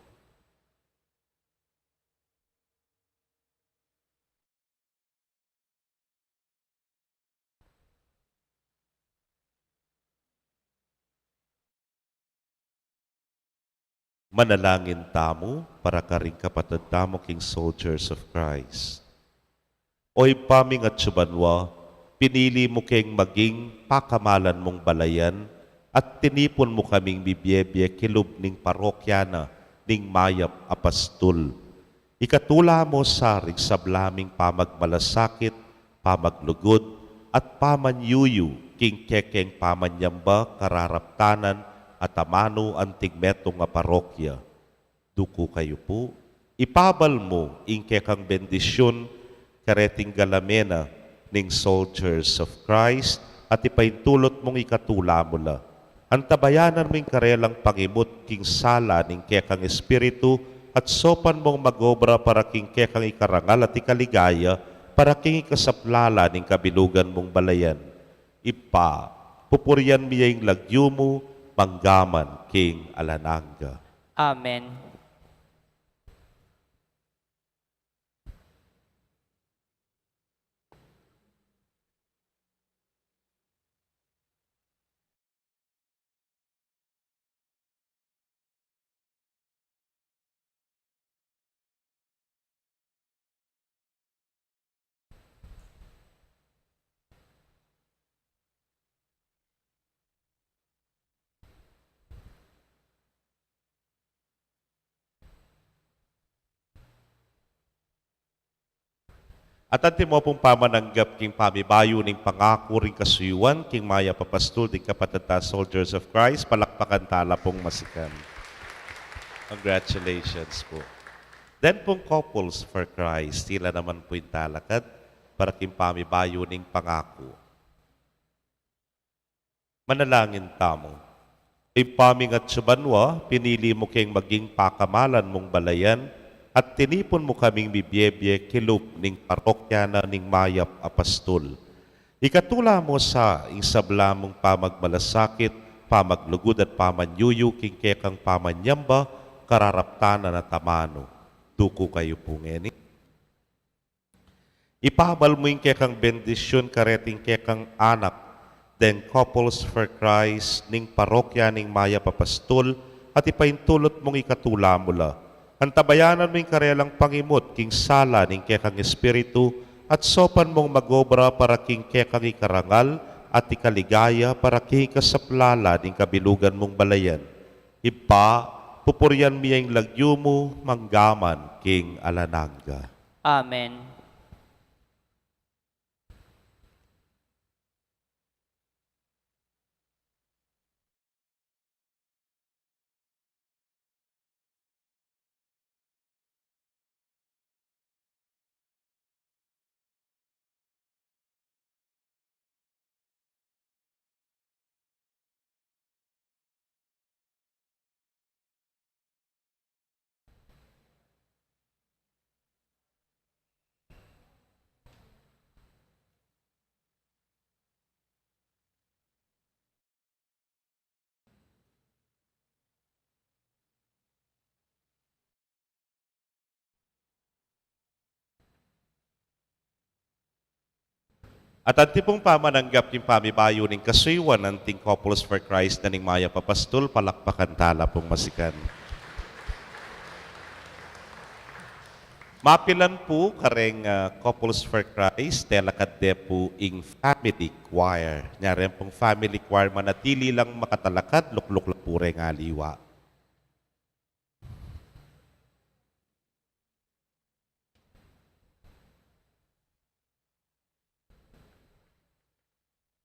Manalangin tamo para karing kapatid tamo king soldiers of Christ. Oy paming at subanwa, pinili mo keng maging pakamalan mong balayan at tinipon mo kaming bibyebye kilub ning parokyana ning mayap apastol. Ikatula mo sarig sablaming pamagmalasakit, pamaglugod, at pamanyuyu king kekeng pamanyamba kararaptanan at amano antig metong nga parokya. Duko kayo po, ipabal mo ing kekang bendisyon kareting galamena ning soldiers of Christ at ipaintulot mong ikatula mo la. Antabayanan mong karelang pangimot king sala ning kekang espiritu at sopan mong magobra para king kekang ikarangal at ikaligaya para king ikasaplala ning kabilugan mong balayan. Pupuryan miyang lagyo mo manggaman king alananga. Amen. At anti mo pong pamananggap king pamibayo ning pangako ring kasuyuan king maya papastol ning kapatata soldiers of Christ, palakpakan tala pong masikan. Congratulations po. Then pong couples for Christ, sila naman po yung talakad para king pamibayo ning pangako. Manalangin tamo. Ipaming at subanwa, pinili mo keng maging pakamalan mong balayan at tinipon mo kaming bibyebye kilub ning parokyana ning mayap apastol. Ikatula mo sa isabla mong pamagmalasakit, pamaglugod at pamanyuyu king kekang pamanyamba, kararaptanan at amano. Duko kayo po ngeni. Ipabal mo yung kekang bendisyon kareting kekang anak, then couples for Christ ning parokya ning mayap apastol at ipaintulot mong ikatula mo la. Antabayanan mo yung karelang pangimot king sala ning kekang espiritu at sopan mong magobra para king kekang ikarangal at ikaligaya para king kasaplala ning kabilugan mong balayan. Pupuryan miyang lagyo mo manggaman king alananga. Amen. At anti pong pamananggap yung pamibayo ning kasuywan ng ting couples for Christ na ning maya papastol, palakpakan tala pong masikan. Mapilan po kareng couples for Christ, telakad po ing family choir. Nyari pong family choir, manatili lang makatalakad, lukluk lang po rin aliwa.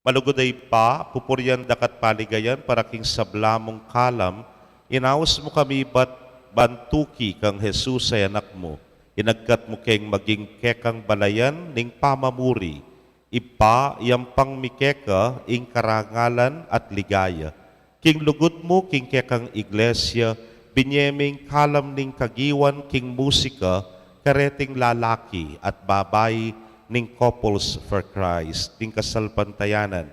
Malugoday pa, pupuryan dakat paligayan para king sablamong kalam, inaos mo kami bantuki kang Jesus ay anak mo, inagkat mo keng maging kekang balayan ning pamamuri, yampang mikeka ing karangalan at ligaya. King lugod mo king kekang iglesia, binyeming kalam ning kagiwan king musika, kareting lalaki at babae, ning couples for Christ, ning kasalpantayanan.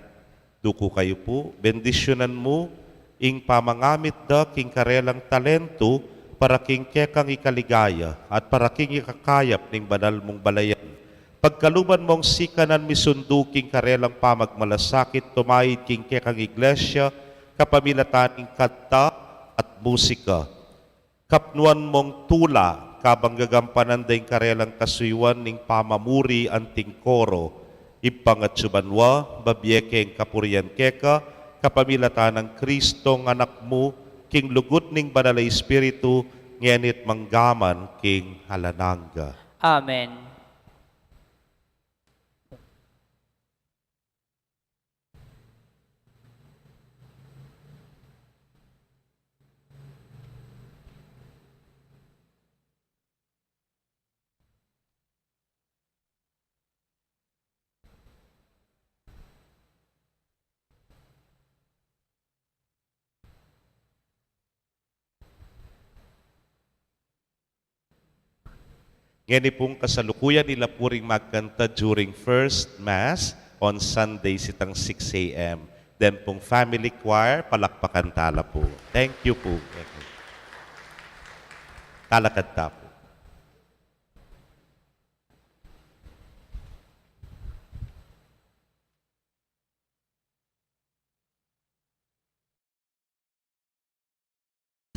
Duko kayo po, bendisyonan mo, ing pamangamit da king karelang talento, para king kekang ikaligaya, at para king ikakayap ning banal mong balayan. Pagkaluban mong sikanan misundo king karelang pamagmalasakit, tumayid king kekang iglesia, kapamilataning kanta at musika. Kapnuan mong tula, kabang gagampanan dayong karelang kasuywan ning pamamuri anting koro, ipangatsubanwa, babyekeng kapurian keka, kapamilatan ng Kristong anak mo, king lugut ning banal na Espiritu, ngenit manggaman king halananga. Amen. Ngayon pong kasalukuyan nila puring magkanta during first Mass on Sunday sitang 6 a.m. Then pong family choir, palakpakan tala po. Thank you po. Talakad ta po.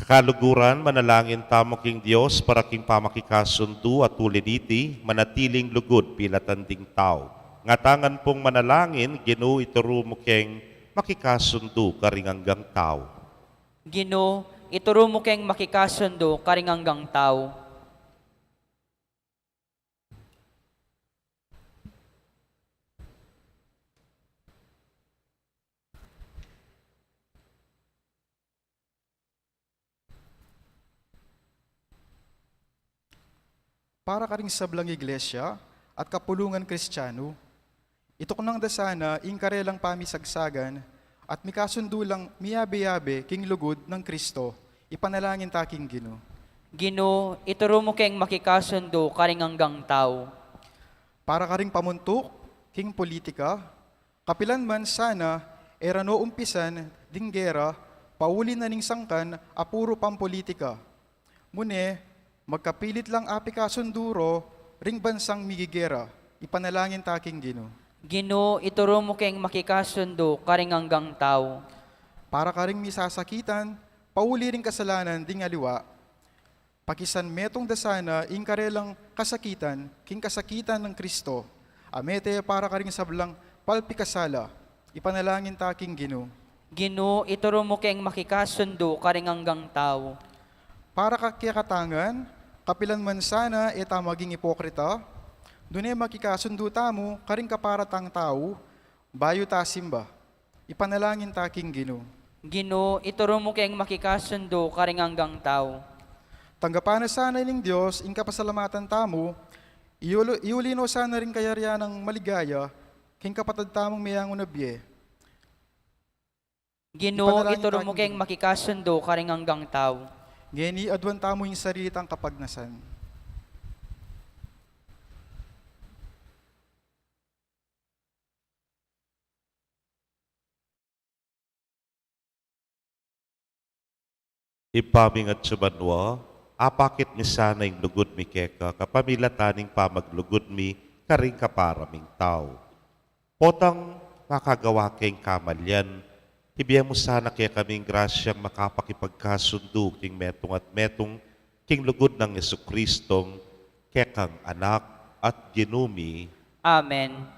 Kaluguran, manalangin tamo king Diyos para king pamakikasundo at uliniti, manatiling lugod pilatanding tao. Ngatangan pong manalangin, Ginoo ituro mo keng makikasundo karinganggang tao. Ginoo, ituro mo keng makikasundo karinganggang tao. Para ka ring sablang iglesia at kapulungan kristyano, ito kunang dasana ing karelang pamisagsagan at mikasundulang miyabe-yabe king lugod ng Kristo, ipanalangin taking Ginoo. Ginoo, ituro mo keng makikasundo karinganggang tao. Para ka ring pamuntok king politika, kapilan man sana erano umpisan ding gera, pauli na ning sangkan apuro pampolitika. Mune, magkapilit lang api kasunduro, ring bansang migigera, ipanalangin taking Ginoo. Ginoo, ituro mo keng makikasundo karinganggang tao. Para ka ring misasakitan, pauli ring kasalanan ding aliwa, pakisan metong dasana ing karelang kasakitan, king kasakitan ng Kristo, amete para ka ring sablang palpikasala, ipanalangin taking Ginoo. Ginoo, ituro mo keng makikasundo karinganggang tao. Para kakiyakatangan, kapilan man sana eta maging ipokrita, dunay makikasundo tamo karing kaparatang tao, bayo ta simba, ipanalangin taking Ginoo. Ginoo, ituro mo keng makikasundo karinganggang tao. Tanggapan na sana ng Diyos, ing kapasalamatan tamo, iulino sana rin kayarya ng maligaya, king kapatid tamong mayangon na biye. Ginoo, Ipanalangin ituro mo taking keng makikasundo karinganggang tao. Ngeni adwan tamo yung saritang kapagnasan. Ipaming at subanwa, apakit mi sana yung lugod mi keka, kapamilataning pamaglugod mi, karing kaparaming tao. Potang makagawa keng kamalyan, ibigay mo sana kaya kaming grasyang makapakipagkasundo king metong at metong king lugod ng Jesukristong kekang anak at ginumi. Amen.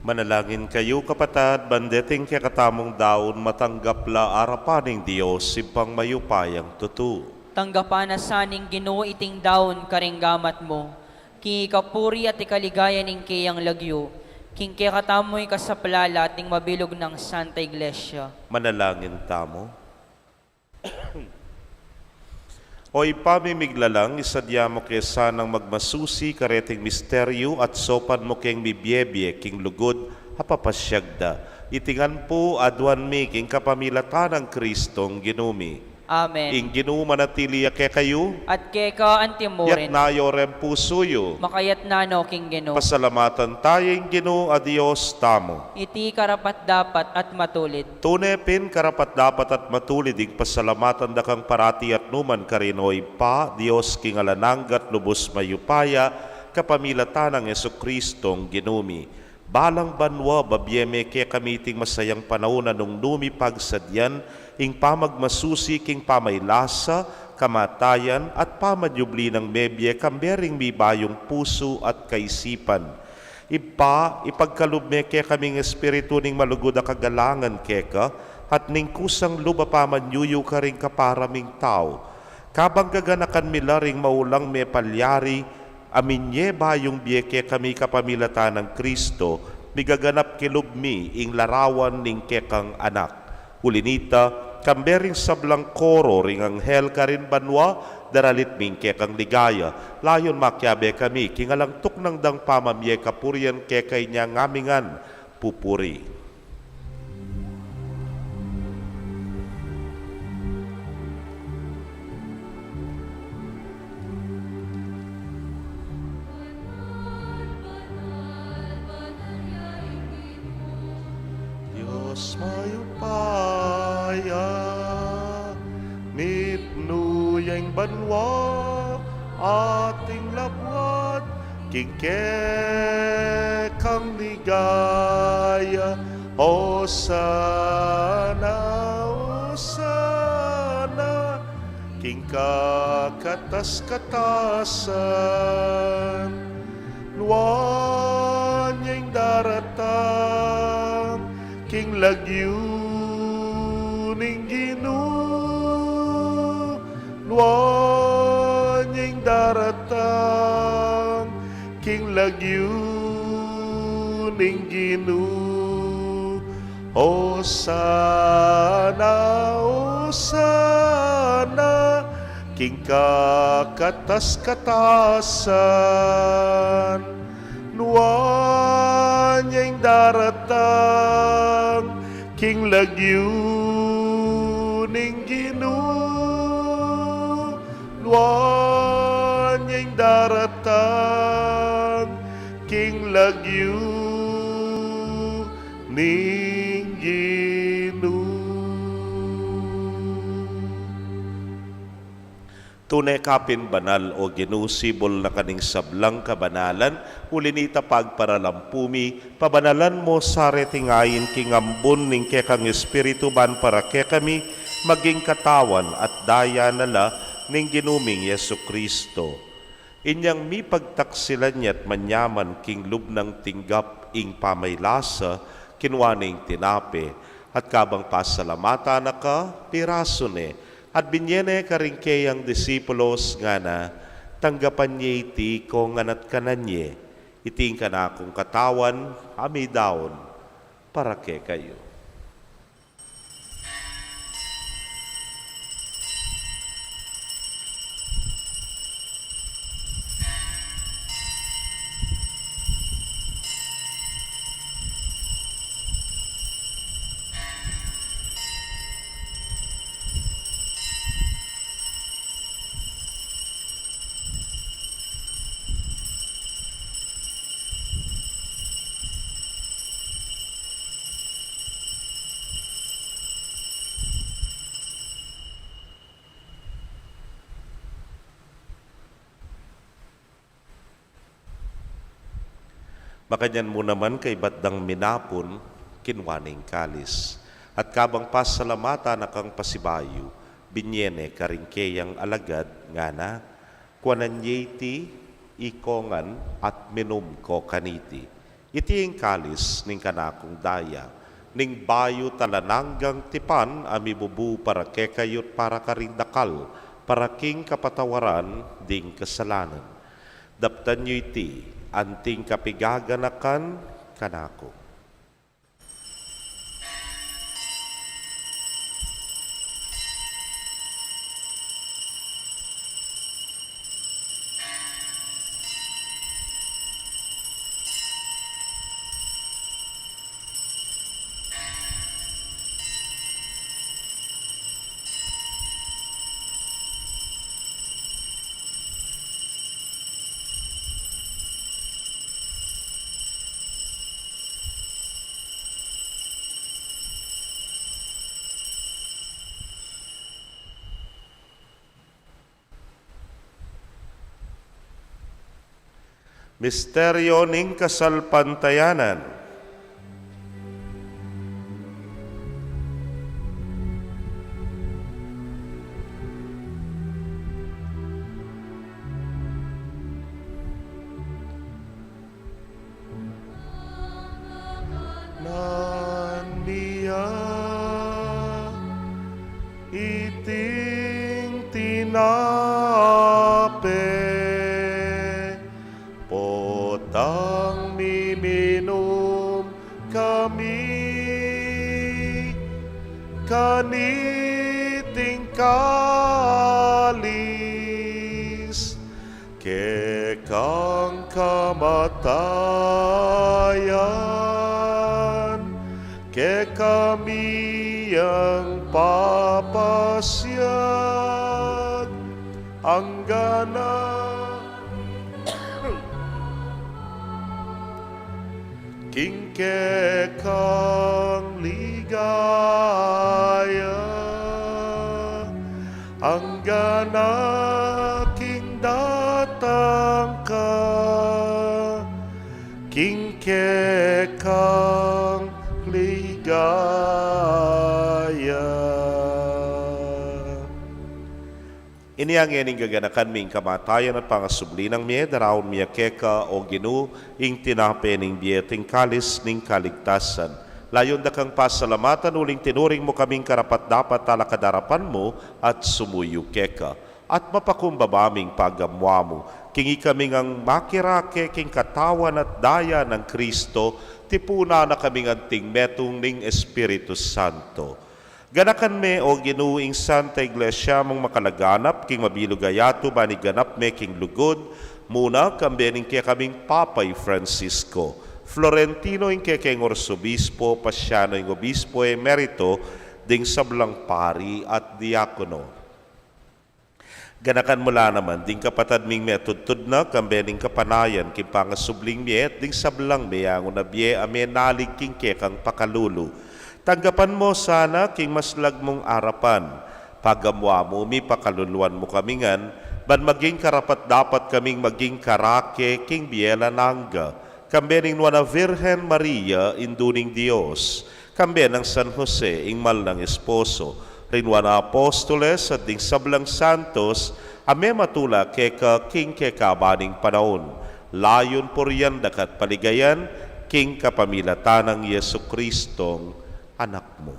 Manalangin kayo kapatad, bandeting kaya katamong daon matanggap la arapaning Diyos simpang mayupayang tutu. Tanggapan na saning Ginoo iting daon karinggamat mo. King ikapuri at ikaligaya ning kiyang lagyo. King kaya katamoy kasaplala ting mabilog ng Santa Iglesia. Manalangin tamo. Oy pamimiglalang isadya mo kesa ng magmasusi kareting misteryo at sopan mo keng mibyebye king lugod hapapasyagda. Itingan po adwan mi king kapamilatan ng Kristong ginumi. Amen. Ing ginuma na tiliya ke kayo, At keka yak antimorin, nayo rem pusoyo. makayat nano King Ginoo. Pasalamatan tayong Ginoo a Dios tamo. Iti karapat dapat at matulid. Tunepin karapat dapat at matulid ing pasalamatan da kang parati at numan karinoy pa, Dios king alananggat lubos mayupaya, kapamilatan ng Yesu-Kristong ginumi. Balang banwa babyeme ke kamiting masayang panahon nung numi pagsadyan, ing pamagmasusi king pamaylasa, kamatayan at pamadyubli ng mebye kambering mibayong puso at kaisipan. Ipagkalubme ke kaming espiritu ning malugod a kagalangan keka, at ning kusang luba pamanyuyo ka ring kaparaming tao. Kabang gaganakan milaring maulang me palyari, aminye bayong bieke kami kapamilatan ng Kristo, migaganap kilubmi ing larawan ning kekang anak. Ulinita, kambering sablang koro ring anghel karin banwa, daralit ming kekang ligaya. Layon makyabe kami, kingalang tuknang dang pamamye kapurian kekay niya ngamingan pupuri. Diyos mayupaya, nipnuyang banwa, ating labwat, kikekang ligaya, o sana, king kakatas-katasan, luwan niyang daratang, king lagyo ning Ginoo, luwan niyang daratang, king lagyo ning Ginoo. O sana, king kakatas-katasan, nuwan niyang daratang, king lagyo ning Ginoo, luwan niyang daratang, king lagyo ning Ginoo. Tunay kapin banal o ginusibol na kaning sablang kabanalan, ulinita pagparalampumi, pabanalan mo sa retingayin kingambon ning kekang espiritu ban para kekami, maging katawan at daya nala ning ginuming Yesu Kristo. Inyang mi pagtaksilan niya't manyaman king lubnang tinggap ing pamaylasa, kinwaning tinape, at kabang pasalamata na ka, piraso ne, at binyene karingkeyang disipulos nga na, tanggapan niya iti ko nganat kananye, iting ka na akong katawan, amidaon, para ke kayo. Makanyan mo naman kay batdang minapon, kinwaning kalis. At kabang pasalamata na kang pasibayo, binyene karingkeyang alagad nga na, kuananyeti, ikongan at minum ko kaniti. Iti ang kalis ning kanakong daya, ning bayo talananggang tipan, amibubu para kekayot para karindakal, para king kapatawaran ding kasalanan. Daptan nyo iti, anting kapigaganakan kanako. Misteryo ning kasalpantayanan. Naniya iting tinape potang miminum kami kaniting kalis kekang kamatayan kekami ang papasyag ang gana kingke kang ligaya ang ganaking datang ka kingke kang ligaya. Ini ang ining gaganakan ming kamatayan at pangasubli ng miye, darawon miya keka o ginu, ing tinape ning biyeting kalis ning kaligtasan. Layon da kang pasalamatan, uling tinuring mo kaming karapat-dapat talakadarapan mo at sumuyo keka. At mapakumbabaming pagamwa mo, kingi kaming ang makirake king katawan at daya ng Kristo, tipuna na kaming anting metong ning Espiritu Santo. Ganakan me o ginuing Santa Iglesia mong makalaganap, king mabilugayato baniganap me king lugod, muna kambening kaya kaming Papay Francisco, Florentino ing kaya king Orsobispo, Pasiano ing Obispo Emerito, ding sablang pari at diakono. Ganakan mula naman, ding kapatad ming me tudtud na, kambening kapanayan, king pangasubling me, ding sablang me ang unabye, ame nalig king kaya kang pakalulu. Tanggapan mo sana king maslag mong arapan. Pagamwa mo, mi pakaluluan mo kamingan, ban maging karapat dapat kaming maging karake king biela nangga. Kambe ning nuana Virgen Maria, induning Dios. Kambe ng San Jose, ing mal ng esposo. Rinwana apostoles at ding sablang santos, ame matula keka king kekabaning panahon. Layon puriyan dakat paligayan, king kapamilatanang Yesu Kristong anak mo.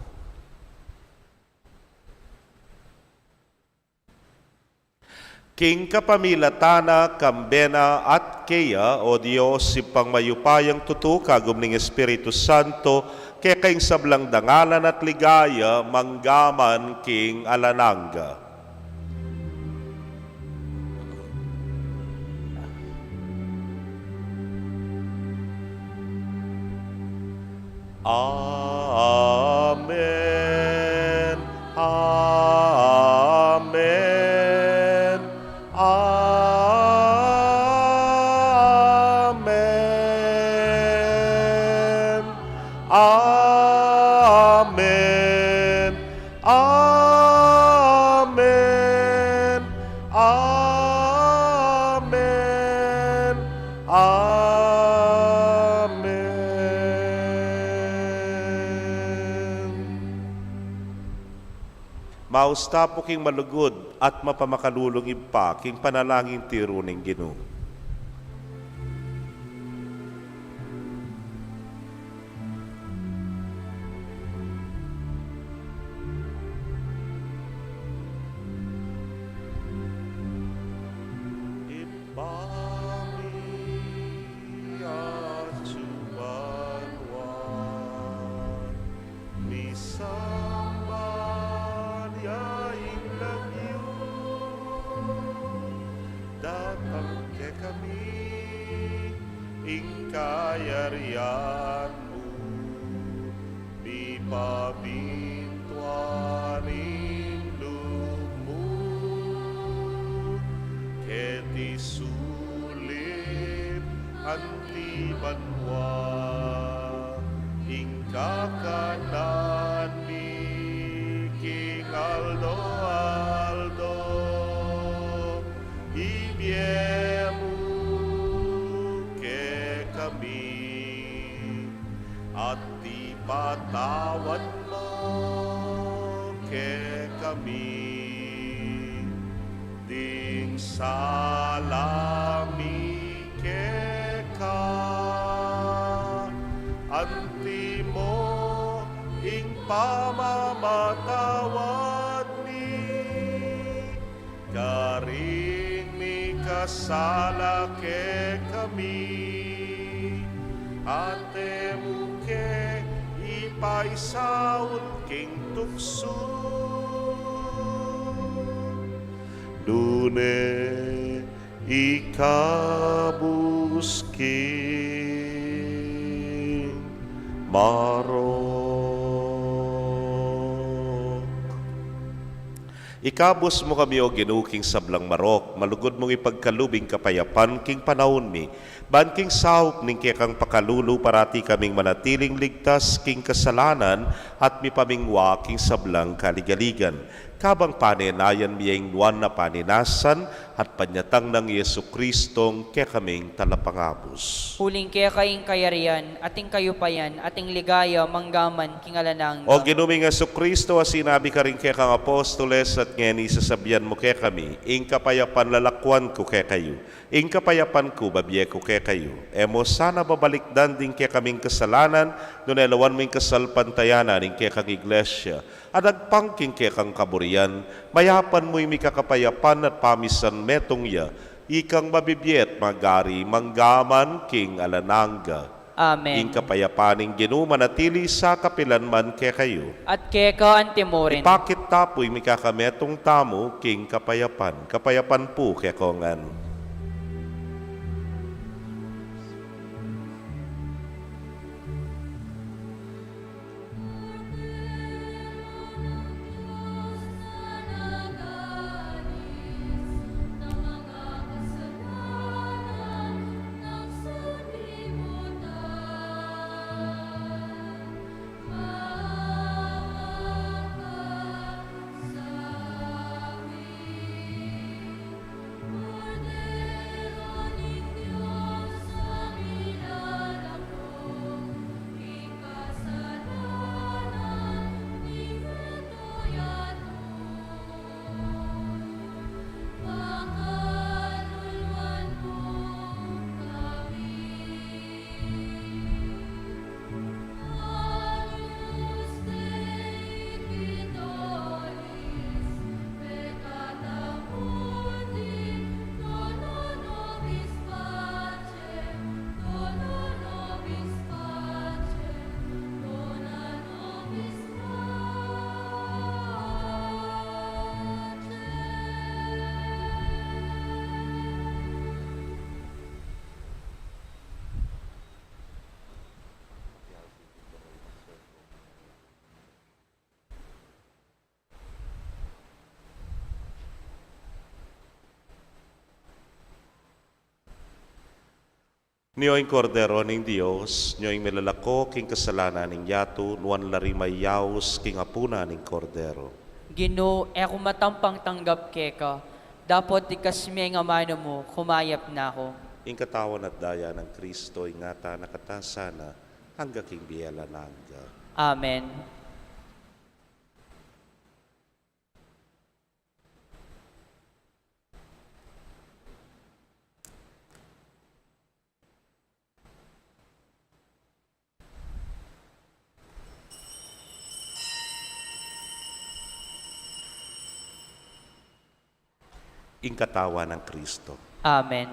King kapamilatana, kambena at keya, o Diyos, sipang mayupayang tutu, kagum ning Espiritu Santo, kaya kaing sablang dangalan at ligaya, manggaman king alanangga. Amen. Amen. Amen. Amen. Amen. Amen. Mausta po king malugod at mapamakalulong ipa king panalangin tiro ning Ginoo. kayarian mo, di pabintuanin lumo, keti sulit antibanwa, ingkakanan ni King Aldo Aldo, ibiemu ke kami, at ipatawad mo ke kami, ding salami ke ka, anti mo ing pamamatawad mi, karing mi kasala ke kami, ate mo ke ipaisaul king tukso, dune ikabusking marok. Ikabus mo kami o ginuking sablang marok, malugod mong ipagkalubing kapayapan king panahon mi, ban king sahop ning kekang pakalulu parati kaming manatiling ligtas king kasalanan at mi pamingwa king sablang kaligaligan. Kabang panenayan miyang nuan na paninasan at panyatang ng Yesu Kristong kaya kaming talapangabos. Huling kaya kaing kayarian, ating kayupayan, ating ligaya, manggaman, kingalanang. O ginuming Yesu Kristo, sinabi ka rin kaya kang apostoles at ngayon isasabihan mo kaya kami, ing kapayapan lalakwan ko kaya kayo, ing kapayapan ko babiye ko kaya kayo. Emo sana babalikdan din kaya kaming kasalanan, doon elawan ming kasalpantayanan, ing kaya kang iglesia, adagpangking kaya kang kaburian, mayapan mo'y mikakapayapan at pamisan metong ya, ikang mabibiyet magari manggaman king alananga. Amen. Ing kapayapaning ginumanatili sa kapilanman kaya kayo. At keka antimorin. Ipakit tapoy mikakametong tamo king kapayapan. Kapayapan po kaya kongan. Niyo'y kordero ning Dios, niyo'y milalako king kasalanan ning yato, nuan larimay yaos king apuna ning kordero. Gino, eko matampang tanggap keka. Dapat ikasmi nga mano mo, kumayap na ako. Ing katawan at daya ng Kristo, ingata nakatasana, hangga king biyela nangga. Amen. Ing katawan ng Kristo. Amen.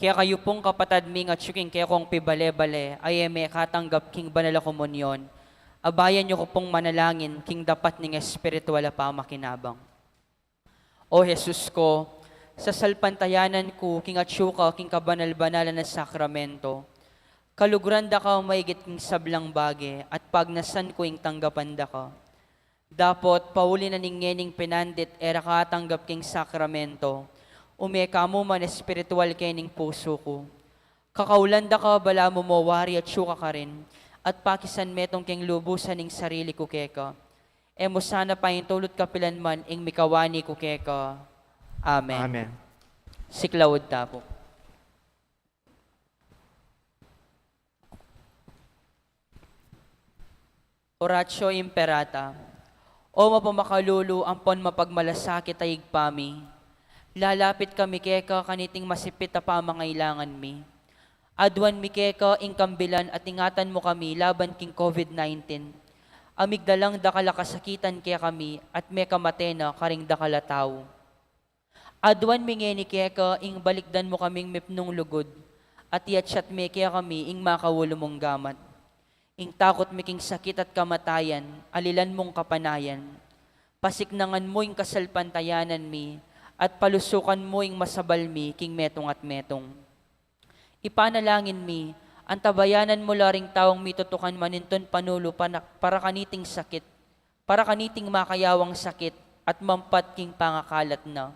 Kaya kayo pong kapatad ming at syuking kaya kong pibale-bale, ay may katanggap king banal a komunyon. Abayan niyo ko pong manalangin, king dapat ning espiritual pa makinabang. O Jesus ko, sa salpantayanan ko, king atsyuka, king kabanal-banalan na sakramento, kaluguran da ka maigit king sablang bage, at pagnasan ko ing tanggapan da ka. Dapot, pauli na ning pinandit, era katanggap king sakramento, umeka mo man espiritual kening puso ko. Kakaulanda ka, bala mo wari at syuka ka rin, at pakisan metong keng lubusan ning sarili ko keka. Emo sana pa yung tulot kapilan man, ing mikawani ko keka. Amen. Amen. Siklawod tapo. Oratio Imperata. O mapamakалulu, ampon mapagmalasakit ay igpami. Lalapit kami keka kaniting masipit a pamangailangan mi. Adwan mi keka ing kambilan at ingatan mo kami laban king COVID-19. Amigdalang dakala kasakitan kaya kami at may kamatena karing dakala tao. Adwan mi ngeni keka ing balikdan mo kaming mipnong lugod at yatsat mi kaya kami ing makawulo mong gamat. Ing takot mi king sakit at kamatayan, alilan mong kapanayan. Pasiknangan mo ing kasalpantayanan mi, at palusukan mo ing masabal mi, king metong at metong. Ipanalangin mi, ang tabayanan mo laring taong mitutukan maninton panulo para kaniting sakit, para kaniting makayawang sakit, at mampat king pangakalat na.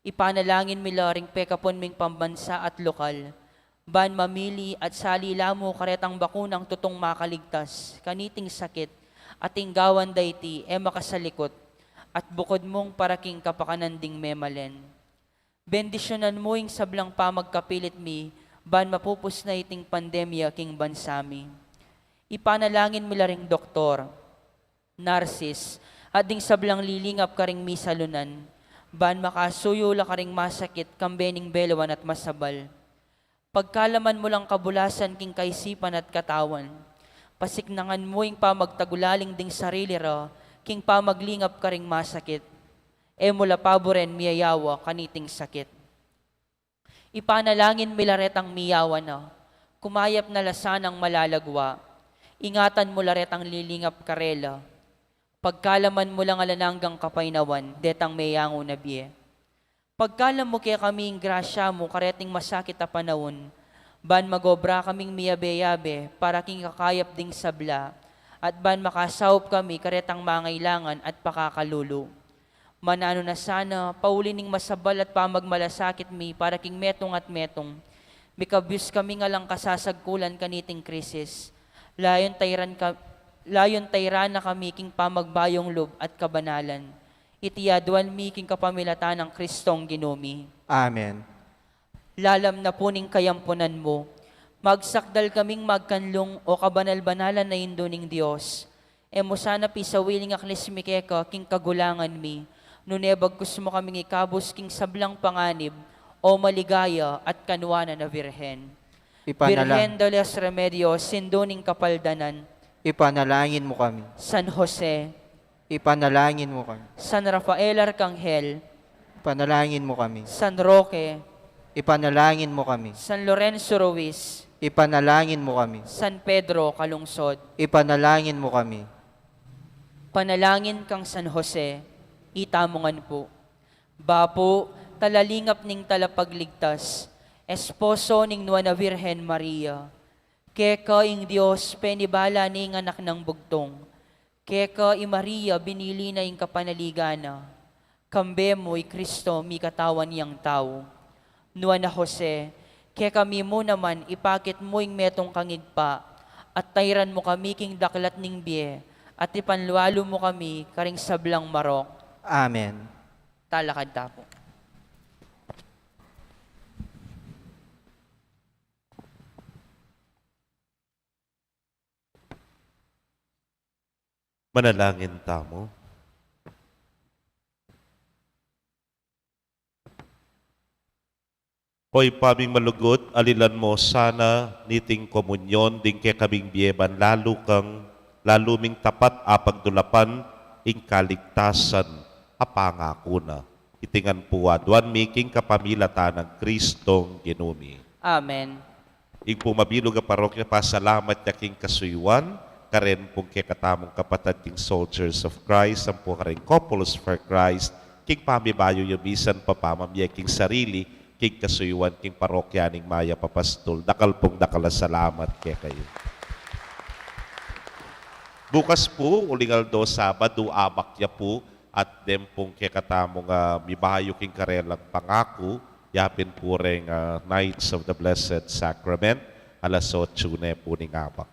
Ipanalangin mi laring pekapon ming pambansa at lokal, ban mamili at salila mo karetang bakunang tutong makaligtas, kaniting sakit, ating gawan dayti makasalikot, at bukod mong paraking kapakananding memalen. Bendisyonan mo ing sablang pamagkapilit mi, ban mapupus na iting pandemya king bansami. Ipanalangin mi laring doktor, narsis, at ding sablang lilingap karing mi salunan, ban makasuyo la karing masakit kambening belawan at masabal. Pagkalaman mo lang kabulasan king kaisipan at katawan, pasiknangan mo ing pamagtagulaling ding sarili ra, king pamaglingap ka ring masakit, mula paboren miyayawa kaniting sakit. Ipanalangin milaretang miyawa na, kumayap na lasanang malalagwa, ingatan mo laretang lilingap karela, pagkalaman mo lang alananggang kapainawan, detang mayango na biye. Pagkalam mo kaya kaming grasya mo, kareting masakit a panahon, ban magobra kaming miyabe-yabe, para king kakayap ding sabla, at ban makasawop kami karetang mangailangan at pakakalulu. Manano na sana, paulining masabal at pamagmalasakit mi para king metong at metong. Mikabyus kami nga lang kasasagkulan kaniting krisis. Layon tayran na kami king pamagbayong loob at kabanalan. Itiyadwan mi king kapamilatan ng Kristong ginumi. Amen. Lalam na puning kayampunan mo, magsakdal kaming magkanlong o kabanal-banalan na induning Diyos. Mo sana pisawiling aklis mi keka king kagulangan mi, nunebag kusmo kaming ikabos king sablang panganib o maligaya at kanwana na Virhen. Virhen de los Remedios, sinduning kapaldanan. Ipanalangin mo kami. San Jose, Ipanalangin mo kami. San Rafael Arcangel, Ipanalangin mo kami. San Roque, Ipanalangin mo kami. San Lorenzo Ruiz, Ipanalangin mo kami. San Pedro Kalungsod. Ipanalangin mo kami. Panalangin kang San Jose, itamongan po. Bapo, talalingap ning talapagligtas, esposo ning Nuana Virgen Maria. Keka ing Diyos, penibala ning anak ng bugtong. Keka i Maria, binili na ing kapanaligana. Kambe mo'y Kristo, mi katawan yang tao. Nuana Jose, kaya kami mo naman ipakit mo ing metong kangigpa, at tayran mo kami king daklat ning biye, at ipanlualo mo kami karing sablang marok. Amen. Talakad tapo. Manalangin tamo. Hoy paming malugot, alilan mo sana niting komunyon, ding kay kaming biyeban, lalo ming tapat apagdulapan, ing kaligtasan, apangako na. Itingan po aduan making kapamilata ng Kristong ginumi. Amen. Ing pumabilog a parokya pa salamat ya king kasuyuan, karen pong kekatamong kapatid king soldiers of Christ, ang po karen couples for Christ, king pamibayo yung bisan papamamya king sarili, king kasuyuan king parokya ning Maya Papastol. Dakal pong dakala salamat kay kayo. Bukas po, ulingaldo Sabado, amakya po, at dem pong kekatamong mibayo king karelang pangako, yapin po rin Nights of the Blessed Sacrament, alas 8 na po ning abak.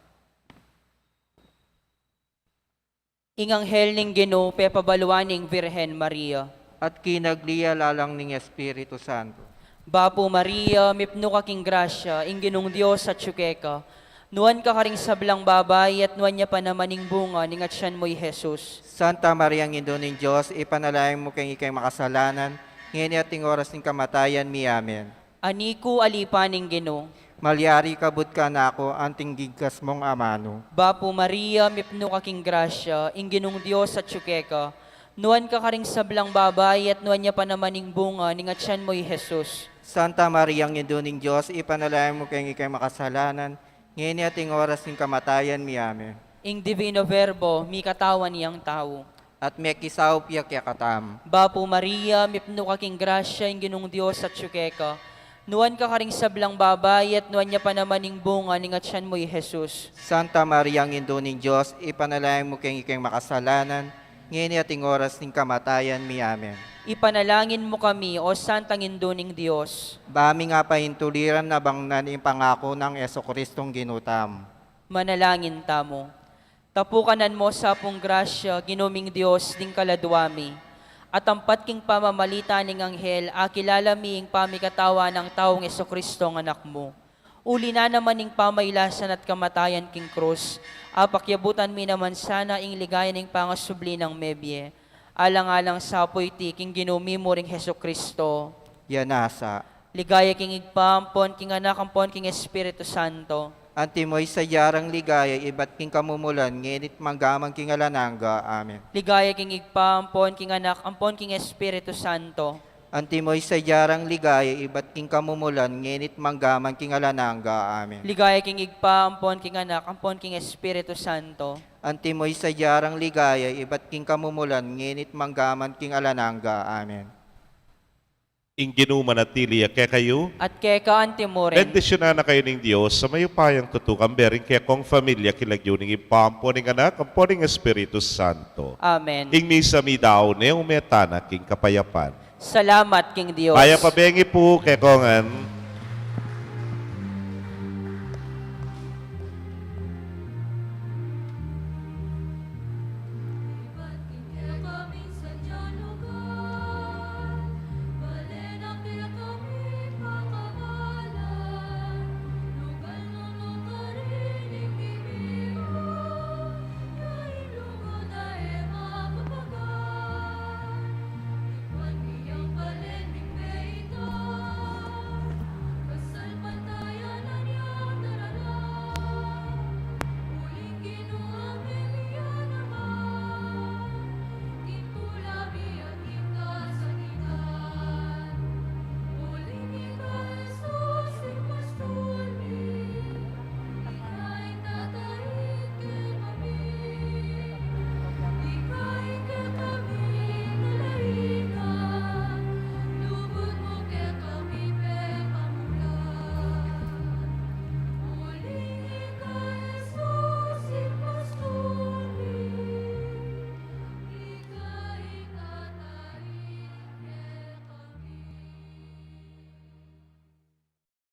Inganghel ning Ginoo, pepabaluaning Birhen Maria. At kinagliya lalang ning Espiritu Santo. Bapo Maria, mipno ka king grasya, ing Ginong Diyos at syukeka. Nuan ka karing sablang babay, at nuan niya pa naman ning bunga, ning atsyan mo'y Jesus. Santa Maria, ang Indo ng Diyos, ipanalangin mo kayong ikay makasalanan, ngayon ating oras ng kamatayan mi. Amen. Aniku alipaning Ginoo. Malyari kabut ka na ako, anting gigkas mong amano. Bapo Maria, mipno ka king grasya, ing Ginong Diyos at syukeka. Nuan ka karing sablang babay, at nuan niya pa naman ning bunga, ning atsyan mo'y Jesus. Santa Maria, ang Indo ng Diyos, ipanalangin mo kayong ikay makasalanan, ngayon ating oras ng kamatayan mi. Amen. Ing Divino Verbo, mi katawan niyang tao. At may kisaw piyak yakatam. Bapo Maria, mipno ka king grasya, ing Ginong Diyos at syukeka. Nuan ka karing sablang babay, at nuan niya pa naman ning bunga, ning atsyan mo'y Jesus. Santa Maria, ang Indo ng Diyos, ipanalangin mo kayong ikay makasalanan, ngayon ating oras ng kamatayan mi. Amen. Ipanalangin mo kami, o Santang Induning Diyos. Bami nga pahintuliran na bangnan ang pangako ng Jesucristong ginutam. Manalangin tamo. Tapukanan mo sa pong grasya, ginuming Diyos, ding kaladwami. At ampat king pamamalita ning anghel, akilala mi ing pamikatawa ng taong Jesucristo ng anak mo. Uli na naman ing pamaylasan at kamatayan king krus, apakyabutan mi naman sana ing ligayan ing pangasubli ng mebye. Alang-alang sa apoy ti king ginumi mo ring Jesucristo. Yanasa. Ligaya king igpampon, king anak ampon, king Espiritu Santo. Antimoy sa yarang ligaya, iba't king kamumulan, ngenit manggamang king alananga. Amen. Ligaya king igpampon, king anak ampon, king Espiritu Santo. Antimoy sa yarang ligaya, iba't king kamumulan, ngenit manggamang king alananga. Amen. Ligaya king igpampon, king anak ampon, king Espiritu Santo. Antimoy sa yarang ligaya, iba't king kamumulan, ngenit manggaman king alananga. Amen. Ing ginumanatili kay kayo, At keka antimoren. bendisyonan na kayo ng Diyos sa mayupayang tutukang bering kaya kong familia kilagyo ng ipampo ng anak, ang po ng Espiritu Santo. Amen. Ing misa mi daw ne umeta na king kapayapan. Salamat king Dios. Kaya pabengi po kay kongan,